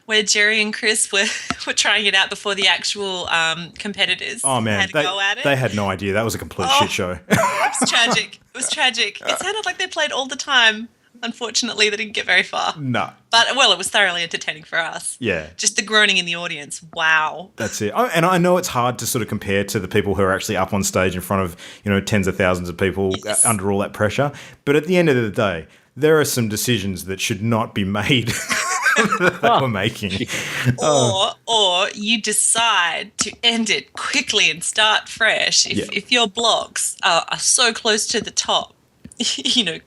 where Jerry and Chris were trying it out before the actual competitors had to go at it. They had no idea. That was a complete shit show. It was tragic. It sounded like they played all the time. Unfortunately, they didn't get very far. No. But, it was thoroughly entertaining for us. Yeah. Just the groaning in the audience. Wow. That's it. And I know it's hard to sort of compare to the people who are actually up on stage in front of, tens of thousands of people under all that pressure. But at the end of the day, there are some decisions that should not be made that we're making. Or you decide to end it quickly and start fresh. If your blocks are so close to the top,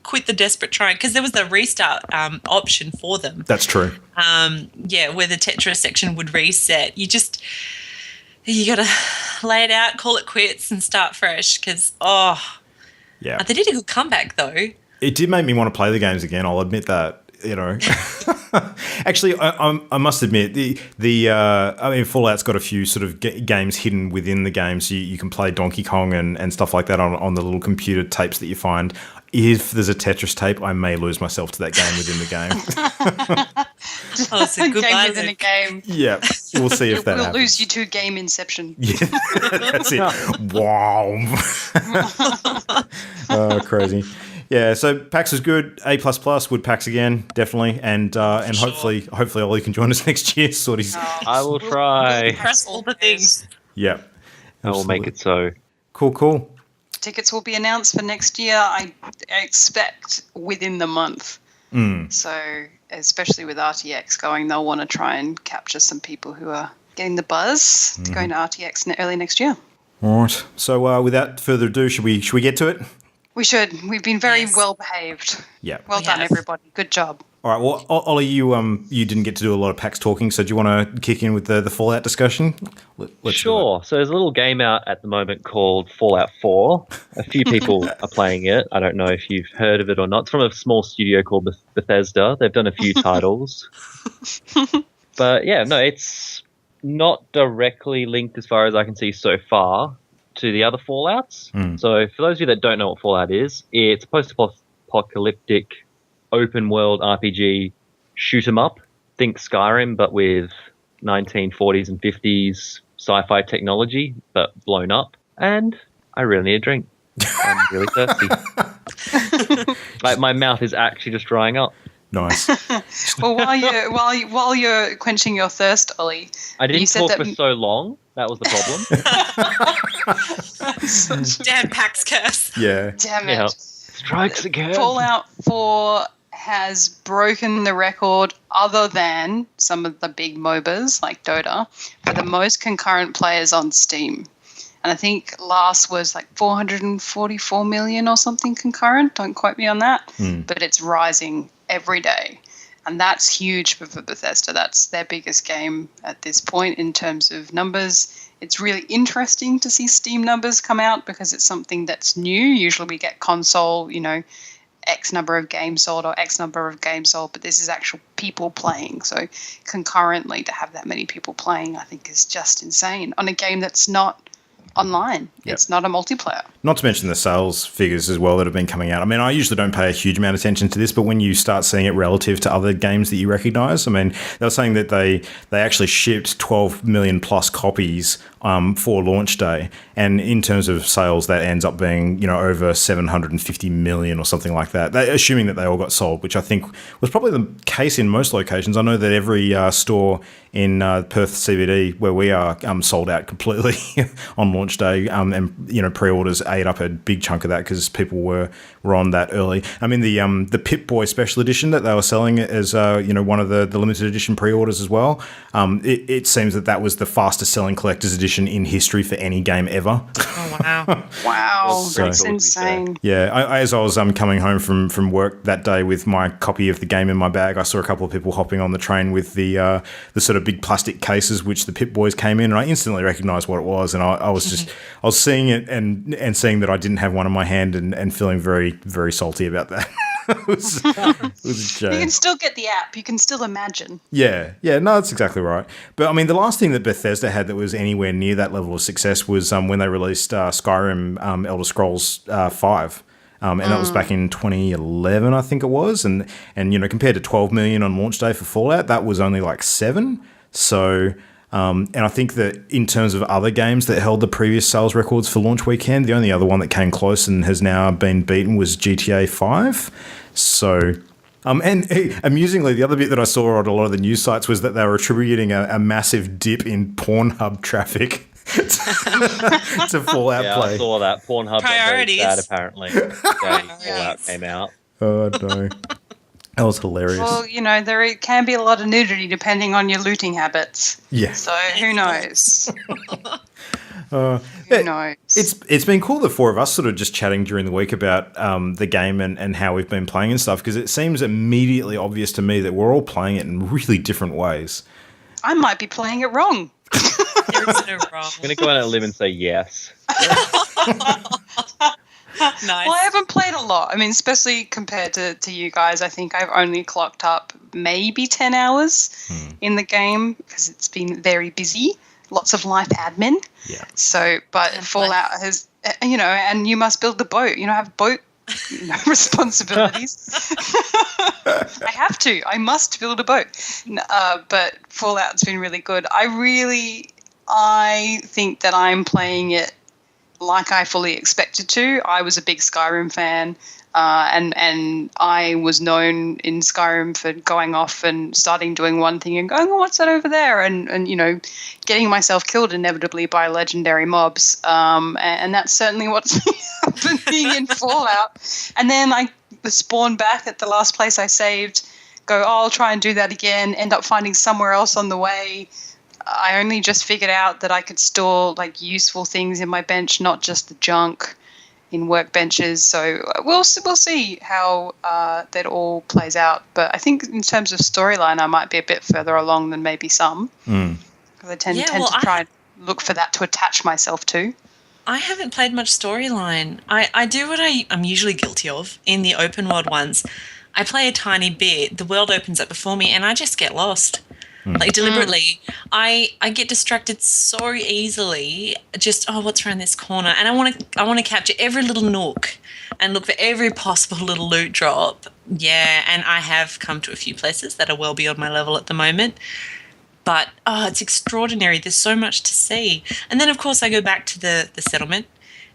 quit the desperate trying, because there was the restart option for them. That's true. Where the Tetris section would reset. You got to lay it out, call it quits, and start fresh. Because they did a good comeback though. It did make me want to play the games again. I'll admit that. Actually, I must admit Fallout's got a few sort of games hidden within the game, so you can play Donkey Kong and stuff like that on the little computer tapes that you find. If there's a Tetris tape, I may lose myself to that game within the game. It's a good game within a game. Yeah, we'll see if that We'll happens. lose you to game inception. Yeah, that's it. Wow. Oh, crazy. Yeah, so PAX is good. A++, would PAX again, definitely, and hopefully Ollie can join us next year. I will try. We'll press all the things. Yeah, I will make it so. Cool. Tickets will be announced for next year, I expect, within the month. So, especially with RTX going, they'll want to try and capture some people who are getting the buzz to going to RTX early next year. All right. So, without further ado, should we get to it? We should. We've been very well behaved. Yeah. Well done, everybody. Good job. All right. Well, Ollie, you didn't get to do a lot of PAX talking, so do you want to kick in with the Fallout discussion? Let's Sure. So there's a little game out at the moment called Fallout 4. A few people are playing it. I don't know if you've heard of it or not. It's from a small studio called Bethesda. They've done a few titles. But yeah, no, it's not directly linked as far as I can see so far to the other Fallouts. So for those of you that don't know what Fallout is, it's a post-apocalyptic open world RPG shoot 'em up. Think Skyrim, but with 1940s and 50s sci-fi technology, but blown up. And I really need a drink. I'm really thirsty. My mouth is actually just drying up. Nice. Well, while you're quenching your thirst, Ollie, I didn't you said talk that for so long. That was the problem. Damn PAX curse. Yeah. Damn it. Yeah. Strikes again. Fallout 4 has broken the record, other than some of the big MOBAs like Dota, for the most concurrent players on Steam. And I think last was like 444 million or something concurrent. Don't quote me on that. But it's rising every day. And that's huge for Bethesda. That's their biggest game at this point in terms of numbers. It's really interesting to see Steam numbers come out because it's something that's new. Usually we get console, X number of games sold or X number of games sold, but this is actual people playing. So concurrently to have that many people playing, I think is just insane on a game that's not online. Yep. It's not a multiplayer. Not to mention the sales figures as well that have been coming out. I mean, I usually don't pay a huge amount of attention to this, but when you start seeing it relative to other games that you recognize, I mean, they were saying that they actually shipped 12 million plus copies for launch day. And in terms of sales, that ends up being, over 750 million or something like that. Assuming that they all got sold, which I think was probably the case in most locations. I know that every store in Perth CBD where we are sold out completely on launch day, and pre-orders ate up a big chunk of that because people were on that early. I mean, the Pip-Boy special edition that they were selling as one of the limited edition pre-orders as well. It seems that was the fastest selling collector's edition in history for any game ever. Oh wow! Wow, So- that's insane. Yeah, as I was coming home from work that day with my copy of the game in my bag, I saw a couple of people hopping on the train with the sort of big plastic cases which the Pip-Boys came in, and I instantly recognised what it was, and I was just I was seeing it and seeing that I didn't have one in my hand and feeling very, very salty about that. It was a shame. You can still get the app. You can still imagine. Yeah, no, that's exactly right. But I mean, the last thing that Bethesda had that was anywhere near that level of success was when they released Skyrim Elder Scrolls 5. And that was back in 2011, I think it was. And compared to 12 million on launch day for Fallout, that was only like 7. So, and I think that in terms of other games that held the previous sales records for launch weekend, the only other one that came close and has now been beaten was GTA 5. So, and amusingly, the other bit that I saw on a lot of the news sites was that they were attributing a massive dip in Pornhub traffic to Fallout play. I saw that. Pornhub got very Priorities. sad, apparently. Fallout came out. Oh, no. That was hilarious. Well, there can be a lot of nudity depending on your looting habits. Yeah. So who knows? Who knows? It's been cool, the four of us sort of just chatting during the week about the game and how we've been playing and stuff, because it seems immediately obvious to me that we're all playing it in really different ways. I might be playing it wrong. There is no wrong. I'm going to go out on a limb and say yes. Nice. Well, I haven't played a lot. I mean, especially compared to you guys, I think I've only clocked up maybe 10 hours in the game because it's been very busy. Lots of life admin. Yeah. So, but Fallout has, and you must build the boat. You don't have boat responsibilities. I have to. I must build a boat. But Fallout's been really good. I think that I'm playing it like I fully expected to. I was a big Skyrim fan, and I was known in Skyrim for going off and starting doing one thing and going, oh, what's that over there? And getting myself killed inevitably by legendary mobs. And that's certainly what's happening in Fallout. And then I spawn back at the last place I saved, go, oh, I'll try and do that again, end up finding somewhere else on the way. I only just figured out that I could store useful things in my bench, not just the junk in workbenches. So we'll see how that all plays out. But I think in terms of storyline, I might be a bit further along than maybe some. Because I tend to try and look for that to attach myself to. I haven't played much storyline. I do what I'm usually guilty of in the open world ones. I play a tiny bit, the world opens up before me, and I just get lost. Deliberately. I get distracted so easily. Just, what's around this corner? And I want to capture every little nook and look for every possible little loot drop. Yeah, and I have come to a few places that are well beyond my level at the moment. But, it's extraordinary. There's so much to see. And then, of course, I go back to the settlement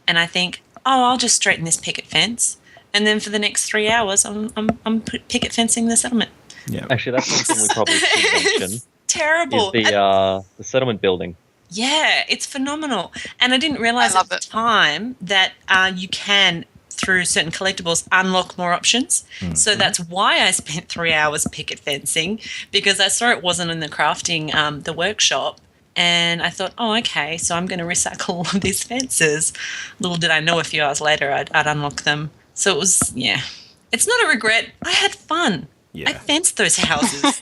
and I think, I'll just straighten this picket fence. And then for the next 3 hours, I'm picket fencing the settlement. Yeah. Actually, that's something we probably should mention. Terrible. Is the settlement building. Yeah, it's phenomenal. And I didn't realize at the time that you can, through certain collectibles, unlock more options. So that's why I spent 3 hours picket fencing, because I saw it wasn't in the crafting, the workshop. And I thought, okay, so I'm going to recycle all of these fences. Little did I know a few hours later I'd unlock them. So it was, it's not a regret. I had fun. Yeah. I fenced those houses.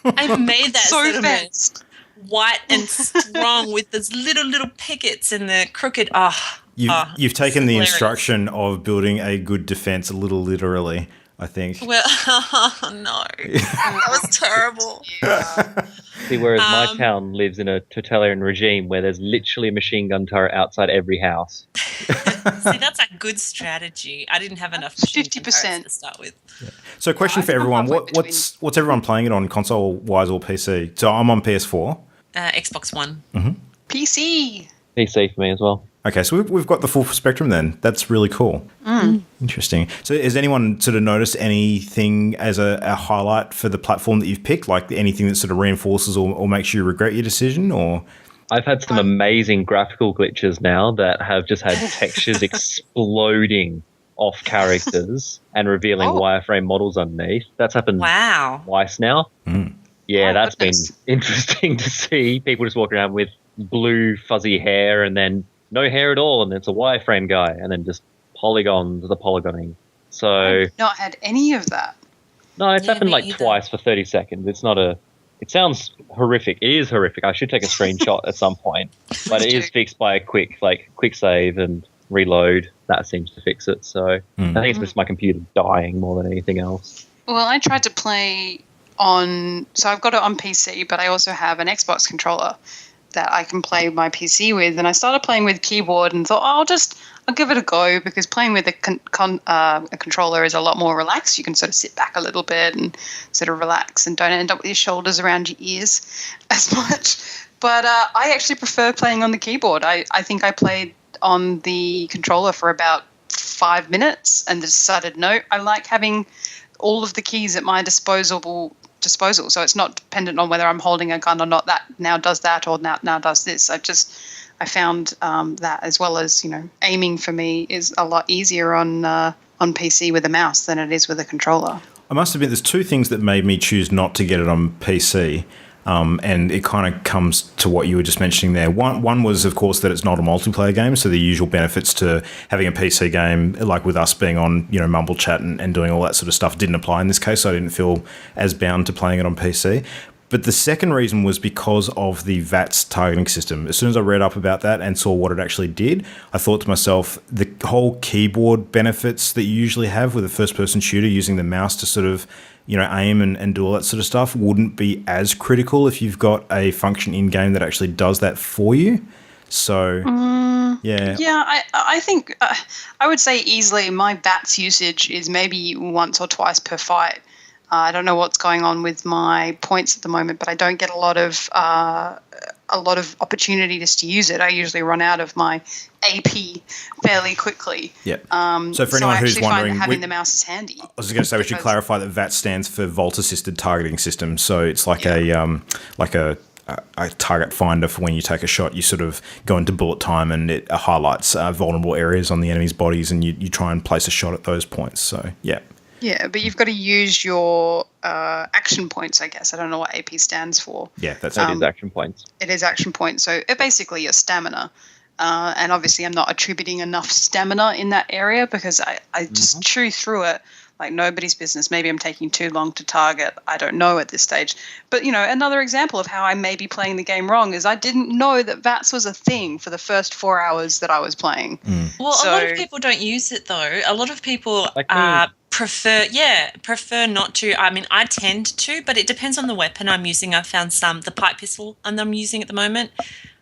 I made that So settlement fenced. white and strong with those little pickets and the crooked. You've taken the hilarious. instruction of building a good defense a little literally, I think. Well, no, that was terrible. See, whereas my town lives in a totalitarian regime where there's literally a machine gun turret outside every house. See, that's a good strategy. I didn't have enough machine gun 50% turrets to start with. Yeah. So, question for everyone: what's everyone playing it on, console wise or PC? So, I'm on PS4. Xbox One. PC. PC for me as well. Okay, so we've got the full spectrum then. That's really cool. Interesting. So has anyone sort of noticed anything as a highlight for the platform that you've picked, like anything that sort of reinforces or makes you regret your decision? Or I've had some amazing graphical glitches now that have just had textures exploding off characters and revealing wireframe models underneath. That's happened twice now. Yeah, that's been interesting to see. People just walking around with blue fuzzy hair and then no hair at all, and it's a wireframe guy, and then just polygons, the polygoning. So I've not had any of that. No, it's happened me like either. twice for 30 seconds. It's not a... It sounds horrific. It is horrific. I should take a screenshot at some point. But it is fixed by a quick save and reload. That seems to fix it. So I think it's just my computer dying more than anything else. Well, I tried to play on... So I've got it on PC, but I also have an Xbox controller that I can play my PC with. And I started playing with keyboard and thought, I'll give it a go, because playing with a controller is a lot more relaxed. You can sort of sit back a little bit and sort of relax and don't end up with your shoulders around your ears as much. But I actually prefer playing on the keyboard. I think I played on the controller for about 5 minutes and decided, no, I like having all of the keys at my disposal, so it's not dependent on whether I'm holding a gun or not. That now does that or now does this. I found that, as well as, aiming for me is a lot easier on PC with a mouse than it is with a controller. I must admit, there's two things that made me choose not to get it on PC. And it kind of comes to what you were just mentioning there. One was, of course, that it's not a multiplayer game, so the usual benefits to having a PC game, like with us being on, Mumble Chat and doing all that sort of stuff, didn't apply in this case, so I didn't feel as bound to playing it on PC. But the second reason was because of the VATS targeting system. As soon as I read up about that and saw what it actually did, I thought to myself, the whole keyboard benefits that you usually have with a first-person shooter using the mouse to sort of aim and do all that sort of stuff wouldn't be as critical if you've got a function in-game that actually does that for you. So, yeah. Yeah, I think I would say easily my VATS usage is maybe once or twice per fight. I don't know what's going on with my points at the moment, but I don't get a lot of opportunities to use it. I usually run out of my AP fairly quickly. Yeah. So for anyone who's wondering, find having the mouse is handy. I was going to say we should clarify that VATS stands for Vault Assisted Targeting System. So it's like a target finder for when you take a shot. You sort of go into bullet time and it highlights vulnerable areas on the enemy's bodies, and you try and place a shot at those points. So yeah. Yeah, but you've got to use your action points, I guess. I don't know what AP stands for. Yeah, it is action points. It is action points. So basically your stamina. And obviously I'm not attributing enough stamina in that area because I just chew through it like nobody's business. Maybe I'm taking too long to target. I don't know at this stage. But, another example of how I may be playing the game wrong is I didn't know that VATS was a thing for the first 4 hours that I was playing. Well, a lot of people don't use it, though. A lot of people prefer not to. I mean, I tend to, but it depends on the weapon I'm using. I've found the pipe pistol I'm using at the moment,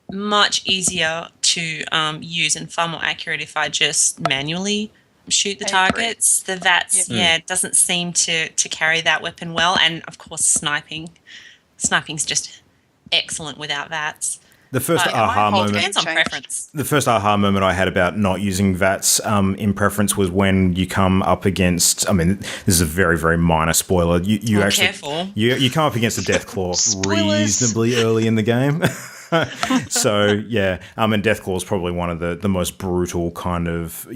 much easier to use and far more accurate if I just manually shoot the targets. The VATS, doesn't seem to carry that weapon well. And, of course, sniping's just excellent without VATS. The first aha moment. Depends on preference. The first aha moment I had about not using VATS in preference was when you come up against. I mean, this is a very, very minor spoiler. You actually careful. You come up against a Deathclaw reasonably early in the game. So yeah, and Deathclaw is probably one of the most brutal kind of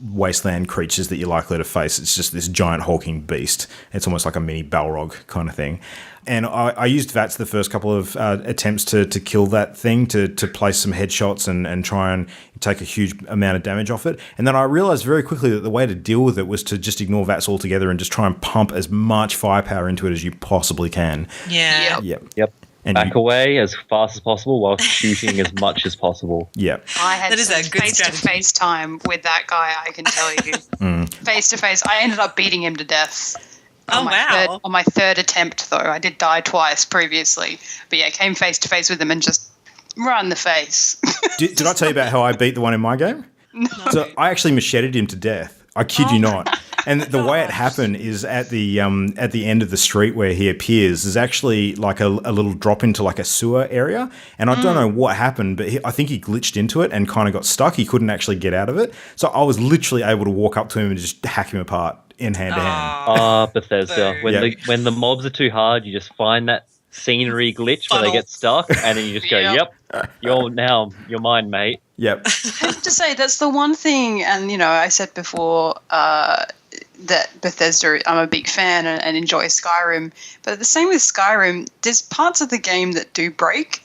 wasteland creatures that you're likely to face. It's just this giant hulking beast. It's almost like a mini Balrog kind of thing. And I used VATS the first couple of attempts to kill that thing, to place some headshots and try and take a huge amount of damage off it. And then I realized very quickly that the way to deal with it was to just ignore VATS altogether and just try and pump as much firepower into it as you possibly can. Yeah. Yep. And back away as fast as possible while shooting as much as possible. Yeah. I had face-to-face time with that guy, I can tell you. Face-to-face. I ended up beating him to death. On my third attempt, though. I did die twice previously. But yeah, came face-to-face with him and just run the face. Did I tell you about how I beat the one in my game? No. So I actually macheted him to death. I kid you not. And the way it happened is at the end of the street where he appears, there's actually like a little drop into like a sewer area. And I don't know what happened, but I think he glitched into it and kind of got stuck. He couldn't actually get out of it. So I was literally able to walk up to him and just hack him apart in hand to hand. Bethesda. When the mobs are too hard, you just find that scenery glitch where they get stuck and then you just go, yep, you're mine, mate. Yep. I have to say, that's the one thing, and I said before that Bethesda, I'm a big fan and enjoy Skyrim, but the same with Skyrim, there's parts of the game that do break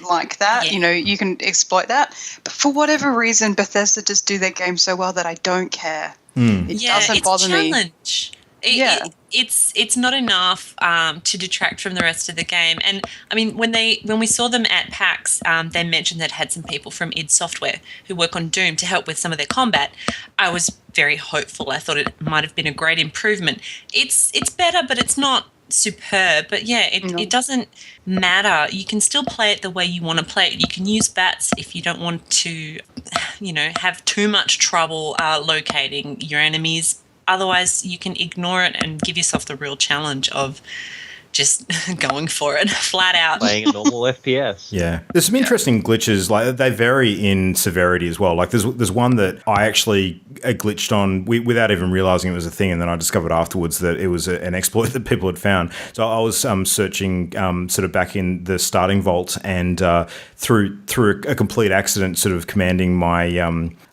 like that. Yeah. You can exploit that, but for whatever reason, Bethesda just do their game so well that I don't care. It doesn't bother me. It's a challenge. It's not enough to detract from the rest of the game. And I mean, when we saw them at PAX, they mentioned that had some people from id Software who work on Doom to help with some of their combat. I was very hopeful. I thought it might have been a great improvement. It's better, but it's not superb. But yeah, it doesn't matter. You can still play it the way you want to play it. You can use VATS if you don't want to, have too much trouble locating your enemies. Otherwise, you can ignore it and give yourself the real challenge of just going for it, flat out. Playing a normal FPS. Yeah. There's some interesting glitches. Like, they vary in severity as well. Like, there's one that I actually glitched on without even realizing it was a thing, and then I discovered afterwards that it was an exploit that people had found. So I was searching sort of back in the starting vault, and through a complete accident, sort of commanding my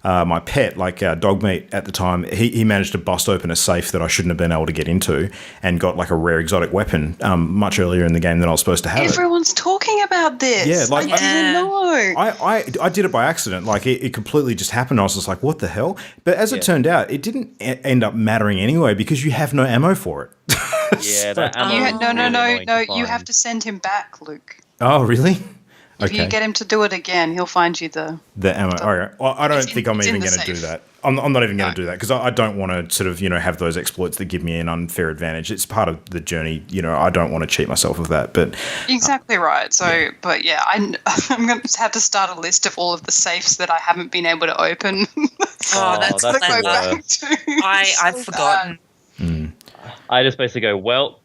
my pet, like Dogmeat at the time, he managed to bust open a safe that I shouldn't have been able to get into, and got like a rare exotic weapon much earlier in the game than I was supposed to have. Everyone's talking about this. Yeah, like I didn't know. I did it by accident. Like, it completely just happened. I was just like, what the hell? But as it turned out, it didn't end up mattering anyway, because you have no ammo for it. Yeah, that ammo You is no, really annoying to you find. have to send him back, Luke. Oh, really? If you get him to do it again, he'll find you the ammo. All right. Well, I don't think I'm it's in even the going to do safe. that. I'm not even going to do that, because I don't want to sort of, have those exploits that give me an unfair advantage. It's part of the journey. I don't want to cheat myself with that. But Exactly right. So, but yeah, I'm going to have to start a list of all of the safes that I haven't been able to open. Oh, that's to go clever. back to. I've So forgotten. I just basically go, well,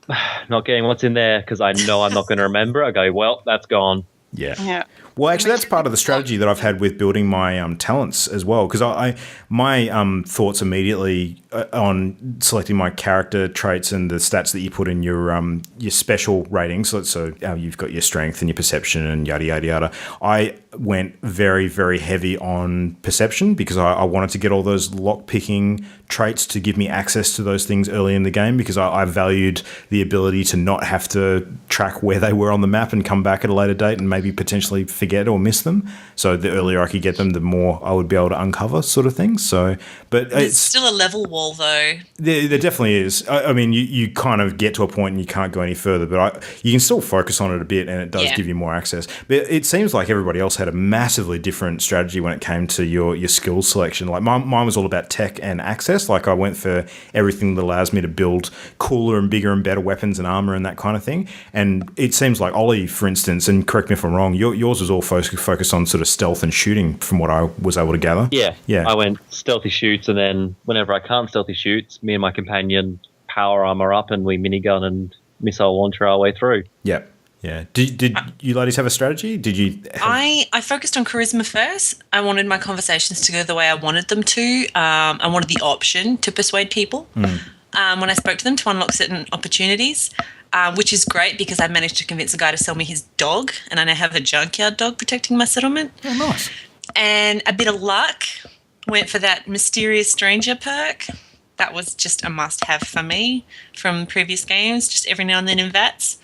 not getting what's in there because I know I'm not going to remember. I go, well, that's gone. yeah. Yeah. Well, actually, that's part of the strategy that I've had with building my talents as well, because my thoughts immediately on selecting my character traits and the stats that you put in your special ratings. So you've got your strength and your perception and yada yada yada. I went very, very heavy on perception, because I wanted to get all those lock picking traits to give me access to those things early in the game, because I valued the ability to not have to track where they were on the map and come back at a later date and maybe potentially forget or miss them. So the earlier I could get them, the more I would be able to uncover, sort of thing. So, but It's still a level wall, though. there definitely is. I mean, you kind of get to a point and you can't go any further, but you can still focus on it a bit, and it does give you more access. But it seems like everybody else had a massively different strategy when it came to your skill selection. Like mine was all about tech and access. Like, I went for everything that allows me to build cooler and bigger and better weapons and armor and that kind of thing. And it seems like Ollie, for instance, and correct me if I'm wrong, yours was all focused on sort of stealth and shooting, from what I was able to gather. Yeah. I went stealthy shoots, and then whenever I can't stealthy shoots, me and my companion power armor up, and we minigun and missile launcher our way through. Yep. Yeah. Did you ladies have a strategy? Did you? I focused on charisma first. I wanted my conversations to go the way I wanted them to. I wanted the option to persuade people when I spoke to them, to unlock certain opportunities, which is great, because I managed to convince a guy to sell me his dog, and I now have a junkyard dog protecting my settlement. Oh, nice. And a bit of luck, went for that mysterious stranger perk. That was just a must-have for me from previous games. Just every now and then in VATS,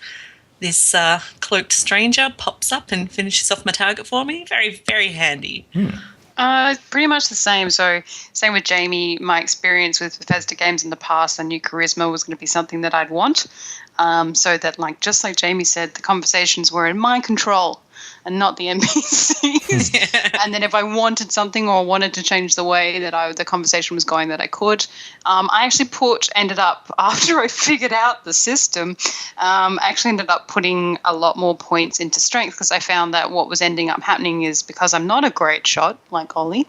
this cloaked stranger pops up and finishes off my target for me. Very, very handy. Pretty much the same. So same with Jamie. My experience with Bethesda games in the past, I knew charisma was going to be something that I'd want. So that, like, just like Jamie said, the conversations were in my control and not the NPCs. And then if I wanted something or wanted to change the way that the conversation was going, that I could. I actually ended up, after I figured out the system, I actually ended up putting a lot more points into strength, because I found that what was ending up happening is, because I'm not a great shot like Ollie,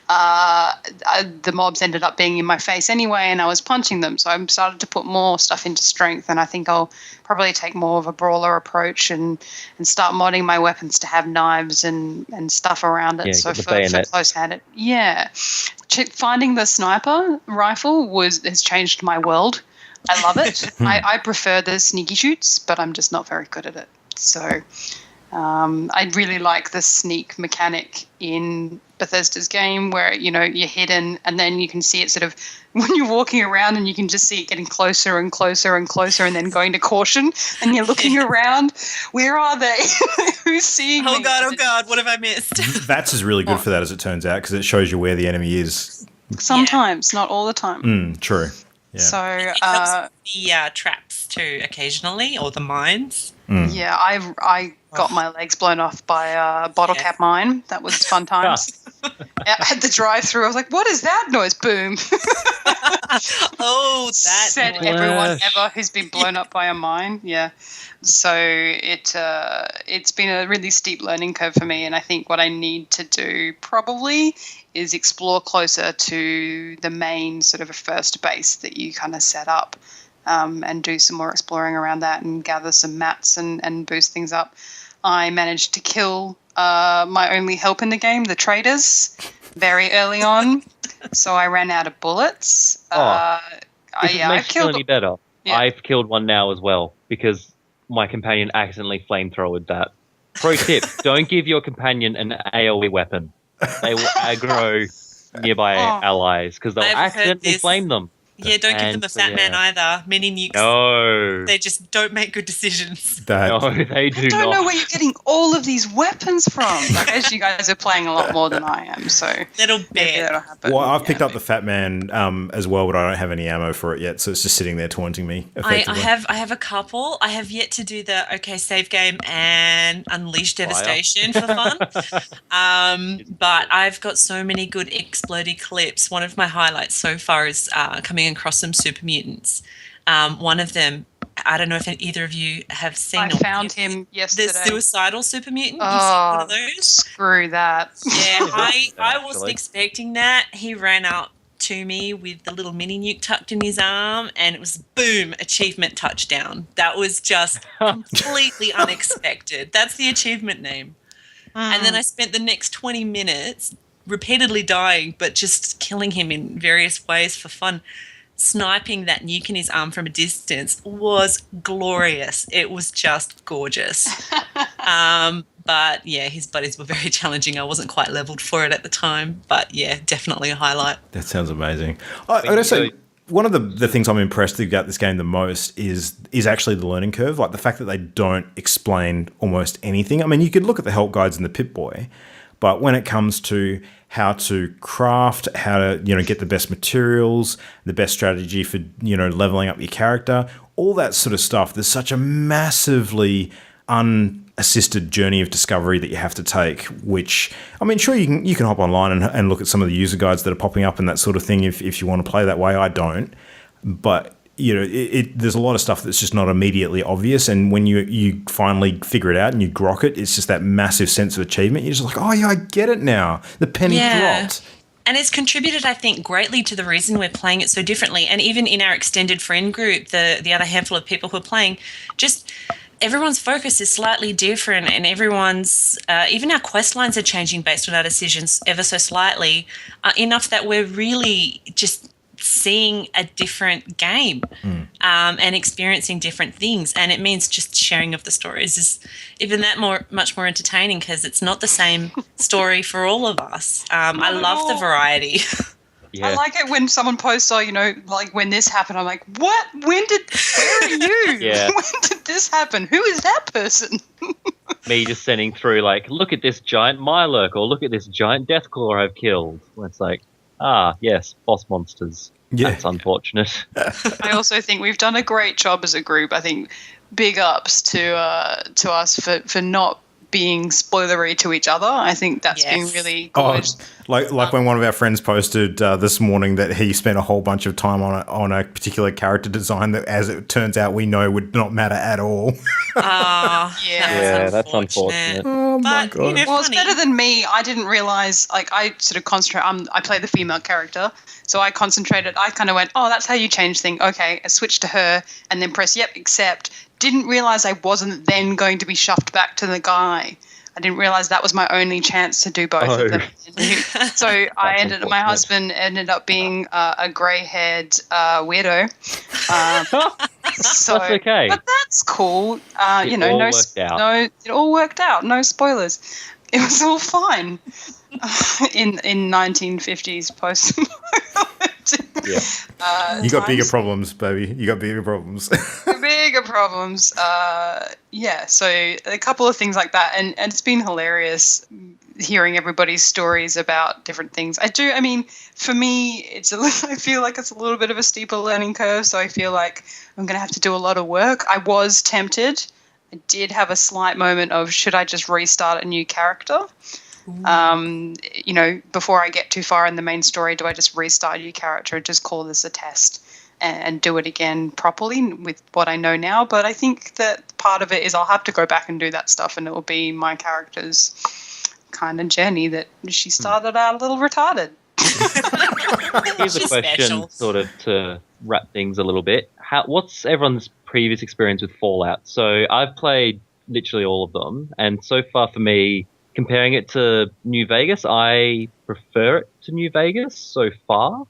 the mobs ended up being in my face anyway, and I was punching them. So I started to put more stuff into strength, and I think I'll probably take more of a brawler approach and start modding my weapons to have knives and stuff around it. Yeah, So get the for bayonet. close-handed, finding the sniper rifle has changed my world. I love it. I prefer the sneaky shoots, but I'm just not very good at it. So I really like the sneak mechanic in Bethesda's game, where you're hidden, and then you can see it sort of when you're walking around, and you can just see it getting closer and closer and closer, and then going to caution, and you're looking around. Where are they? Who's seeing me? Oh God, what have I missed? VATS is really good for that, as it turns out, because it shows you where the enemy is. Sometimes, not all the time. True. Yeah. So It helps with the traps too, occasionally, or the mines. yeah, I got my legs blown off by a bottle cap mine. That was fun times. At the drive-through, I was like, "What is that noise?" Boom. Oh, that said noise. everyone ever who's been blown up by a mine. Yeah. So it's been a really steep learning curve for me, and I think what I need to do probably is explore closer to the main sort of a first base that you kind of set up. and do some more exploring around that and gather some mats and boost things up. I managed to kill my only help in the game, the traders, very early on. So I ran out of bullets. If it makes you feel any better, Yeah. I've killed one now as well because my companion accidentally flamethrowered that. Pro tip, don't give your companion an AoE weapon. They will aggro nearby allies because they'll I've heard accidentally this. flame them. Yeah, don't give them a fat man either. Mini nukes. No. They just don't make good decisions. No, they do I don't not. know where you're getting all of these weapons from. I guess you guys are playing a lot more than I am, so Little maybe bit. that'll happen. Well, I've picked up the Fat Man as well, but I don't have any ammo for it yet, so it's just sitting there taunting me. I have a couple. I have yet to do the save game and unleash devastation for fun. But I've got so many good explodey clips. One of my highlights so far is coming across some super mutants. One of them, I don't know if either of you have seen. I found him yesterday. The suicidal super mutant. Oh, You've seen one of those? Screw that. Yeah, I wasn't expecting that. He ran up to me with the little mini nuke tucked in his arm, and it was boom, achievement touchdown. That was just completely unexpected. That's the achievement name. And then I spent the next 20 minutes repeatedly dying, but just killing him in various ways for fun. Sniping that nuke in his arm from a distance was glorious. It was just gorgeous. But yeah, his buddies were very challenging. I wasn't quite leveled for it at the time, but yeah, definitely a highlight. That sounds amazing. I gotta say, one of the things I'm impressed about this game the most is actually the learning curve. Like the fact that they don't explain almost anything. I mean, you could look at the help guides in the Pip-Boy, but when it comes to how to craft, how to get the best materials, the best strategy for leveling up your character, all that sort of stuff, there's such a massively unassisted journey of discovery that you have to take, which, I mean, sure, you can hop online and look at some of the user guides that are popping up and that sort of thing if you want to play that way. I don't. But, there's a lot of stuff that's just not immediately obvious, and when you finally figure it out and you grok it, it's just that massive sense of achievement. You're just like, oh, yeah, I get it now. The penny dropped. And it's contributed, I think, greatly to the reason we're playing it so differently. And even in our extended friend group, the other handful of people who are playing, just everyone's focus is slightly different, and everyone's even our quest lines are changing based on our decisions ever so slightly, enough that we're really just seeing a different game and experiencing different things. And it means just sharing of the stories is even that much more entertaining because it's not the same story for all of us. I love the variety. Yeah. I like it when someone posts, like when this happened, I'm like, what? Where are you? Yeah. When did this happen? Who is that person? Me just sending through like, look at this giant Mirelurk, or look at this giant Deathclaw I've killed. It's like, yes, boss monsters. Yeah. That's unfortunate. I also think we've done a great job as a group. I think big ups to us for not being spoilery to each other. I think that's been really good. Like when one of our friends posted this morning that he spent a whole bunch of time on a particular character design that, as it turns out, we know would not matter at all. That's unfortunate. Oh my god! Well, it's better than me. I didn't realize. Like, I sort of concentrate. I play the female character, so I concentrated. I kind of went, "Oh, that's how you change things." Okay, I switched to her, and then press accept. Didn't realize I wasn't then going to be shoved back to the guy. I didn't realize that was my only chance to do both of them. So my husband ended up being a grey-haired weirdo. So, that's okay. But that's cool. It all worked out. No spoilers. It was all fine in 1950s post. You got bigger problems, baby. You got bigger problems. Bigger problems. So a couple of things like that, and it's been hilarious hearing everybody's stories about different things. For me, I feel like it's a little bit of a steeper learning curve, so I feel like I'm going to have to do a lot of work. I was tempted. I did have a slight moment of, should I just restart a new character? Before I get too far in the main story, do I just restart a new character and just call this a test and do it again properly with what I know now? But I think that part of it is I'll have to go back and do that stuff, and it will be my character's kind of journey that she started out a little retarded. Here's a She's question, special. sort of to wrap things a little bit. What's everyone's previous experience with Fallout? So I've played literally all of them, and so far for me, comparing it to New Vegas, I prefer it to New Vegas so far.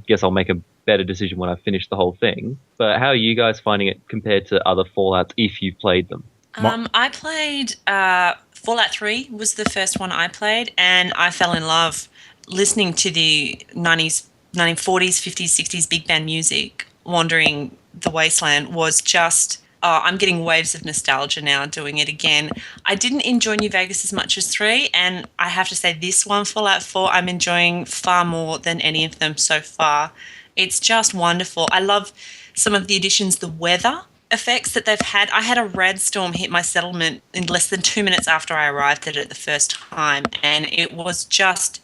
Guess I'll make a better decision when I finish the whole thing. But how are you guys finding it compared to other Fallouts if you've played them? I played Fallout 3 was the first one I played, and I fell in love listening to the 90s, 1940s, 50s, 60s big band music. Wandering the Wasteland was just... I'm getting waves of nostalgia now doing it again. I didn't enjoy New Vegas as much as 3, and I have to say this one, Fallout 4, I'm enjoying far more than any of them so far. It's just wonderful. I love some of the additions, the weather effects that they've had. I had a rad storm hit my settlement in less than 2 minutes after I arrived at it the first time, and it was just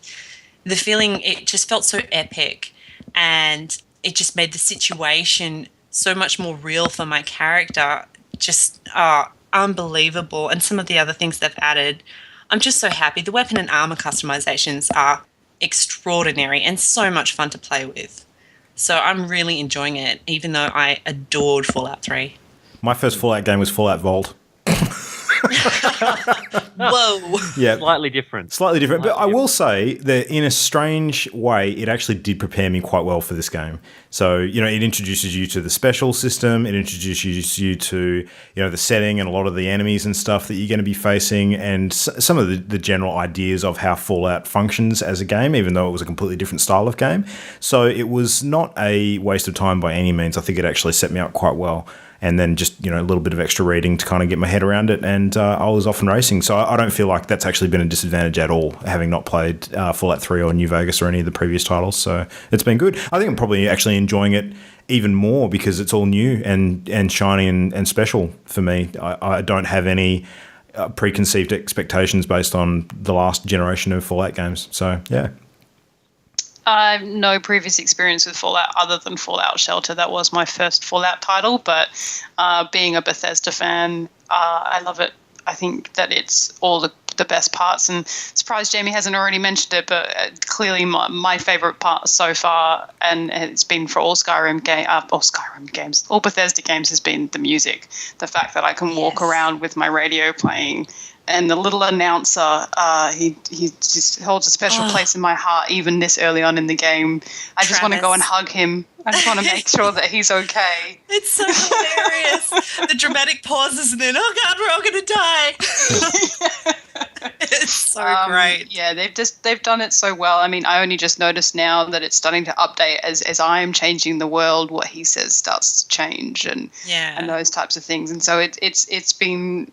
the feeling, it just felt so epic, and it just made the situation so much more real for my character. Just unbelievable. And some of the other things they've added, I'm just so happy. The weapon and armor customizations are extraordinary and so much fun to play with. So I'm really enjoying it, even though I adored Fallout 3. My first Fallout game was Fallout Vault. Whoa. Yeah. Slightly different. But I will say that in a strange way, it actually did prepare me quite well for this game. So, it introduces you to the special system. It introduces you to, the setting and a lot of the enemies and stuff that you're going to be facing, and some of the general ideas of how Fallout functions as a game, even though it was a completely different style of game. So it was not a waste of time by any means. I think it actually set me up quite well. And then just, a little bit of extra reading to kind of get my head around it. And I was off and racing. So I don't feel like that's actually been a disadvantage at all, having not played Fallout 3 or New Vegas or any of the previous titles. So it's been good. I think I'm probably actually enjoying it even more because it's all new and shiny and special for me. I don't have any preconceived expectations based on the last generation of Fallout games. So, yeah. I have no previous experience with Fallout other than Fallout Shelter. That was my first Fallout title, but being a Bethesda fan, I love it. I think that it's all the best parts, and surprised Jamie hasn't already mentioned it, but clearly my favourite part so far, and it's been for all Skyrim games, all Bethesda games, has been the music. The fact that I can walk around with my radio playing, and the little announcer, he just holds a special place in my heart, even this early on in the game. I just want to go and hug him. I just want to make sure that he's okay. It's so hilarious. The dramatic pauses and then, oh God, we're all going to die. It's so great. Yeah, they've done it so well. I mean, I only just noticed now that it's starting to update as I am changing the world. What he says starts to change, and those types of things. And so it's been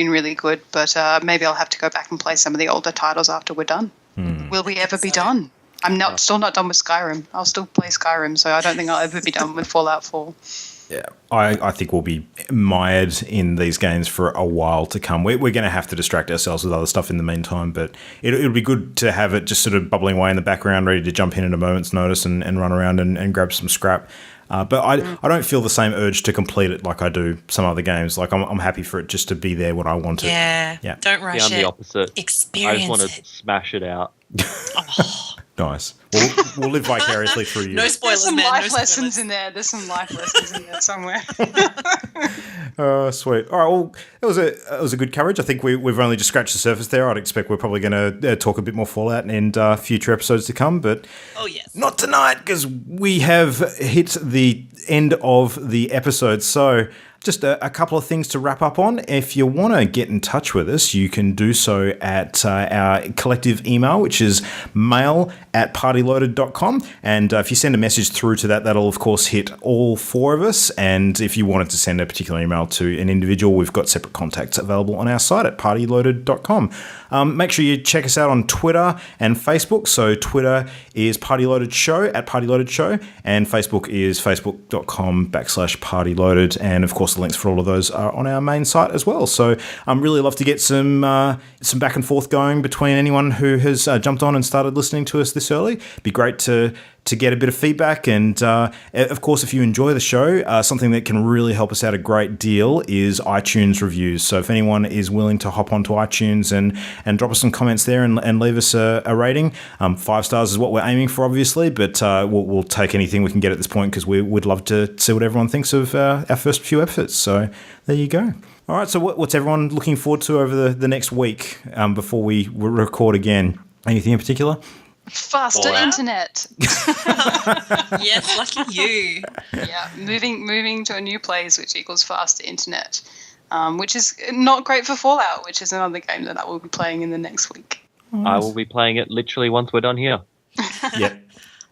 really good. But maybe I'll have to go back and play some of the older titles after we're done. Will we ever be done? I'm still not done with Skyrim. I'll still play Skyrim, so I don't think I'll ever be done with Fallout 4. Yeah, I think we'll be mired in these games for a while to come. We're going to have to distract ourselves with other stuff in the meantime, but it'll be good to have it just sort of bubbling away in the background, ready to jump in at a moment's notice and run around and grab some scrap. But I don't feel the same urge to complete it like I do some other games. Like I'm happy for it just to be there when I want it. Yeah. Don't rush it. I'm the opposite. Experience I just want to smash it out. Nice. We'll live vicariously through you. No spoilers, There's some man. life lessons in there. There's some life lessons in there somewhere. Oh, sweet. All right. Well, it was a good coverage. I think we've only just scratched the surface there. I'd expect we're probably going to talk a bit more Fallout in future episodes to come, but not tonight because we have hit the end of the episode. So just a couple of things to wrap up on. If you want to get in touch with us, you can do so at our collective email, which is mail@partyloaded.com. And if you send a message through to that'll, of course, hit all four of us. And if you wanted to send a particular email to an individual, we've got separate contacts available on our site at partyloaded.com. Make sure you check us out on Twitter and Facebook. So Twitter is Partyloaded Show at Partyloaded Show, and Facebook is facebook.com/partyloaded. And of course, the links for all of those are on our main site as well. So I'm really love to get some back and forth going between anyone who has jumped on and started listening to us this early. It'd be great to to get a bit of feedback. And of course, if you enjoy the show, something that can really help us out a great deal is iTunes reviews. So if anyone is willing to hop onto iTunes and drop us some comments there and leave us a rating, 5 stars is what we're aiming for, obviously, but we'll take anything we can get at this point because we would love to see what everyone thinks of our first few episodes. So there you go. All right, so what's everyone looking forward to over the next week before we record again? Anything in particular? Faster internet. Yes, lucky you. Yeah, moving to a new place, which equals faster internet, which is not great for Fallout, which is another game that I will be playing in the next week. I will be playing it literally once we're done here. Yep.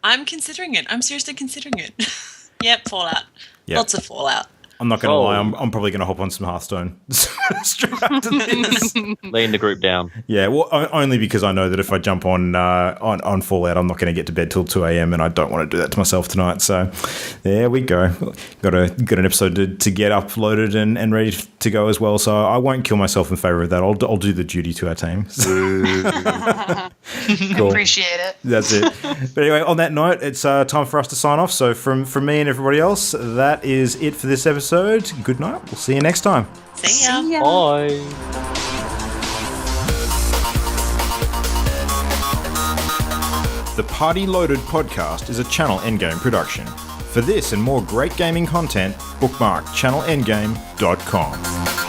I'm considering it. I'm seriously considering it. Yep, Fallout. Yep. Lots of Fallout. I'm not going to lie, I'm probably going to hop on some Hearthstone straight after this. Laying the group down. Yeah, well, only because I know that if I jump on Fallout, I'm not going to get to bed till 2 a.m. and I don't want to do that to myself tonight. So there we go. Got an episode to get uploaded and ready to go as well. So I won't kill myself in favour of that. I'll do the duty to our team. Cool. Appreciate it. That's it. But anyway, on that note, it's time for us to sign off. So from me and everybody else, that is it for this episode. Good night. We'll see you next time. See ya. Bye. The Party Loaded podcast is a Channel Endgame production. For this and more great gaming content, bookmark channelendgame.com.